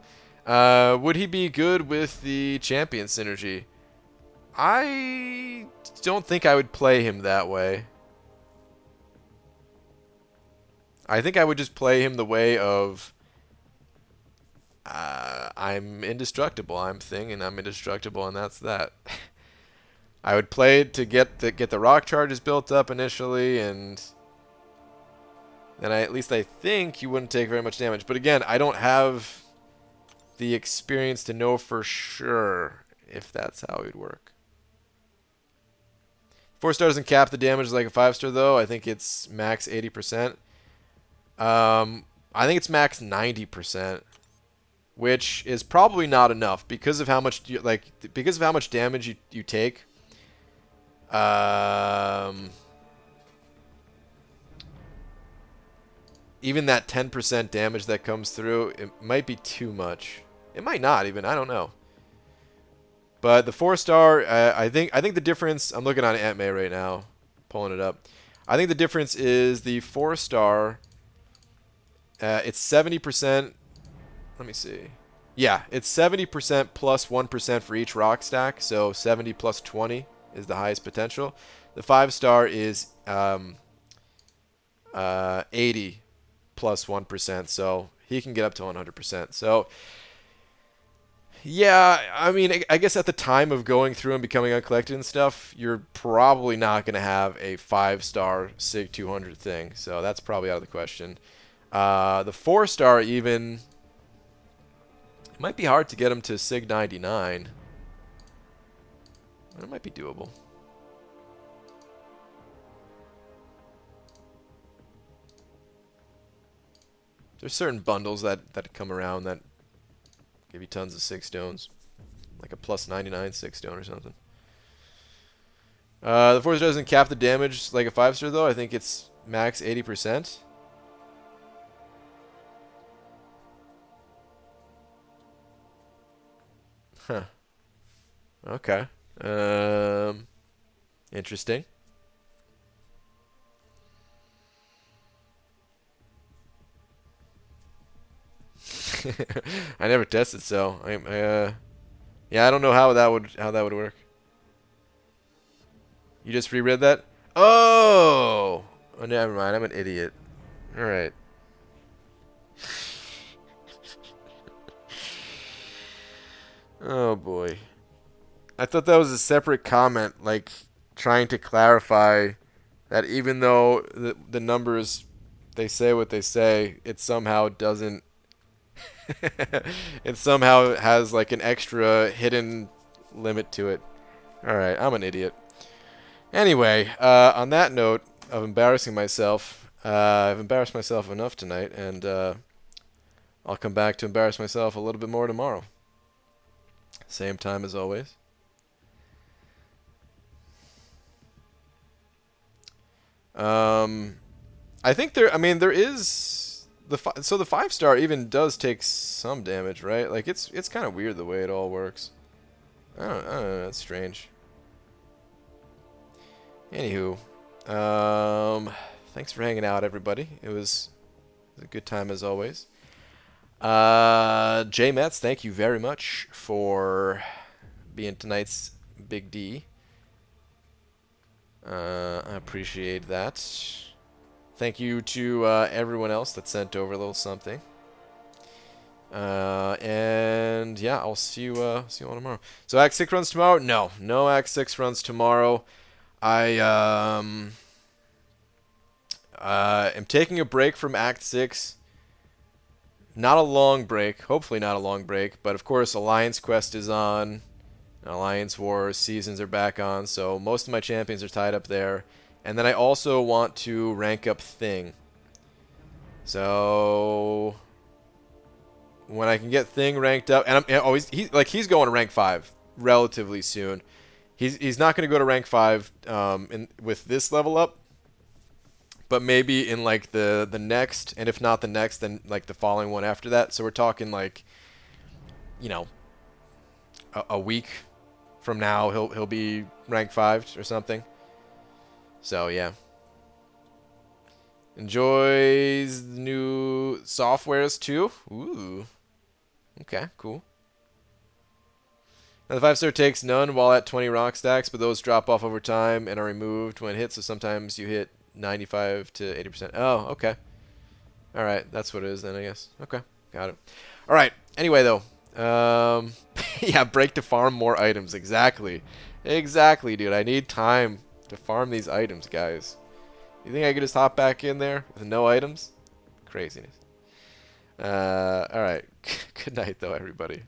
Would he be good with the champion synergy? I don't think I would play him that way. I think I would just play him the way of I'm indestructible. I'm Thing and I'm indestructible, and that's that. I would play it to get the rock charges built up initially, and then at least I think you wouldn't take very much damage. But again, I don't have the experience to know for sure if that's how it would work. 4-star doesn't cap the damage like a 5-star though. I think it's max 80%. I think it's max 90%, which is probably not enough because of how much damage you take. Even that 10% damage that comes through, it might be too much. It might not even. I don't know. But the 4-star, I think the difference. I'm looking on Ant May right now, pulling it up. I think the difference is the 4-star. It's 70%. Let me see. Yeah, it's 70% plus 1% for each rock stack. So 70 plus 20 is the highest potential. The 5-star is 80 plus 1%. So he can get up to 100%. So yeah, I mean, I guess at the time of going through and becoming uncollected and stuff, you're probably not going to have a 5-star Sig 200 thing. So that's probably out of the question. The 4-star even, it might be hard to get him to Sig 99. But it might be doable. There's certain bundles that come around that give you tons of 6 stones. Like a plus 99 6 stone or something. The 4-star doesn't cap the damage like a 5-star though. I think it's max 80%. Huh. Okay. Interesting. I never tested, so yeah, I don't know how that would work. You just reread that? Oh, oh, never mind. I'm an idiot. All right. Oh boy. I thought that was a separate comment, like trying to clarify that even though the numbers they say what they say, it somehow doesn't. It somehow has like an extra hidden limit to it. All right, I'm an idiot. Anyway, on that note of embarrassing myself, I've embarrassed myself enough tonight, and I'll come back to embarrass myself a little bit more tomorrow. Same time as always. I think there. I mean, there is so the 5-star even does take some damage, right? Like it's kind of weird the way it all works. I don't know. That's strange. Anywho, thanks for hanging out, everybody. It was a good time as always. Jay Metz, thank you very much for being tonight's Big D. I appreciate that. Thank you to everyone else that sent over a little something. And yeah, I'll see you all tomorrow. So Act 6 runs tomorrow? No Act 6 runs tomorrow. I am taking a break from Act 6. Not a long break, hopefully not a long break, but of course Alliance Quest is on. Alliance Wars seasons are back on, so most of my champions are tied up there. And then I also want to rank up Thing. So when I can get Thing ranked up, and he's going to rank 5 relatively soon. He's not going to go to rank 5 with this level up, but maybe in like the next, and if not the next, then like the following one after that. So we're talking like, you know, a week from now he'll be rank 5 or something. So yeah. Enjoys the new softwares too. Ooh. Okay, cool. Now the 5-star takes none while at 20 rock stacks, but those drop off over time and are removed when hit, so sometimes you hit 95 to 80%. Oh, okay. Alright, that's what it is then, I guess. Okay, got it. Alright, anyway though. Yeah, break to farm more items. Exactly. Exactly, dude. I need time to farm these items, guys. You think I could just hop back in there with no items? Craziness. Alright. Good night, though, everybody.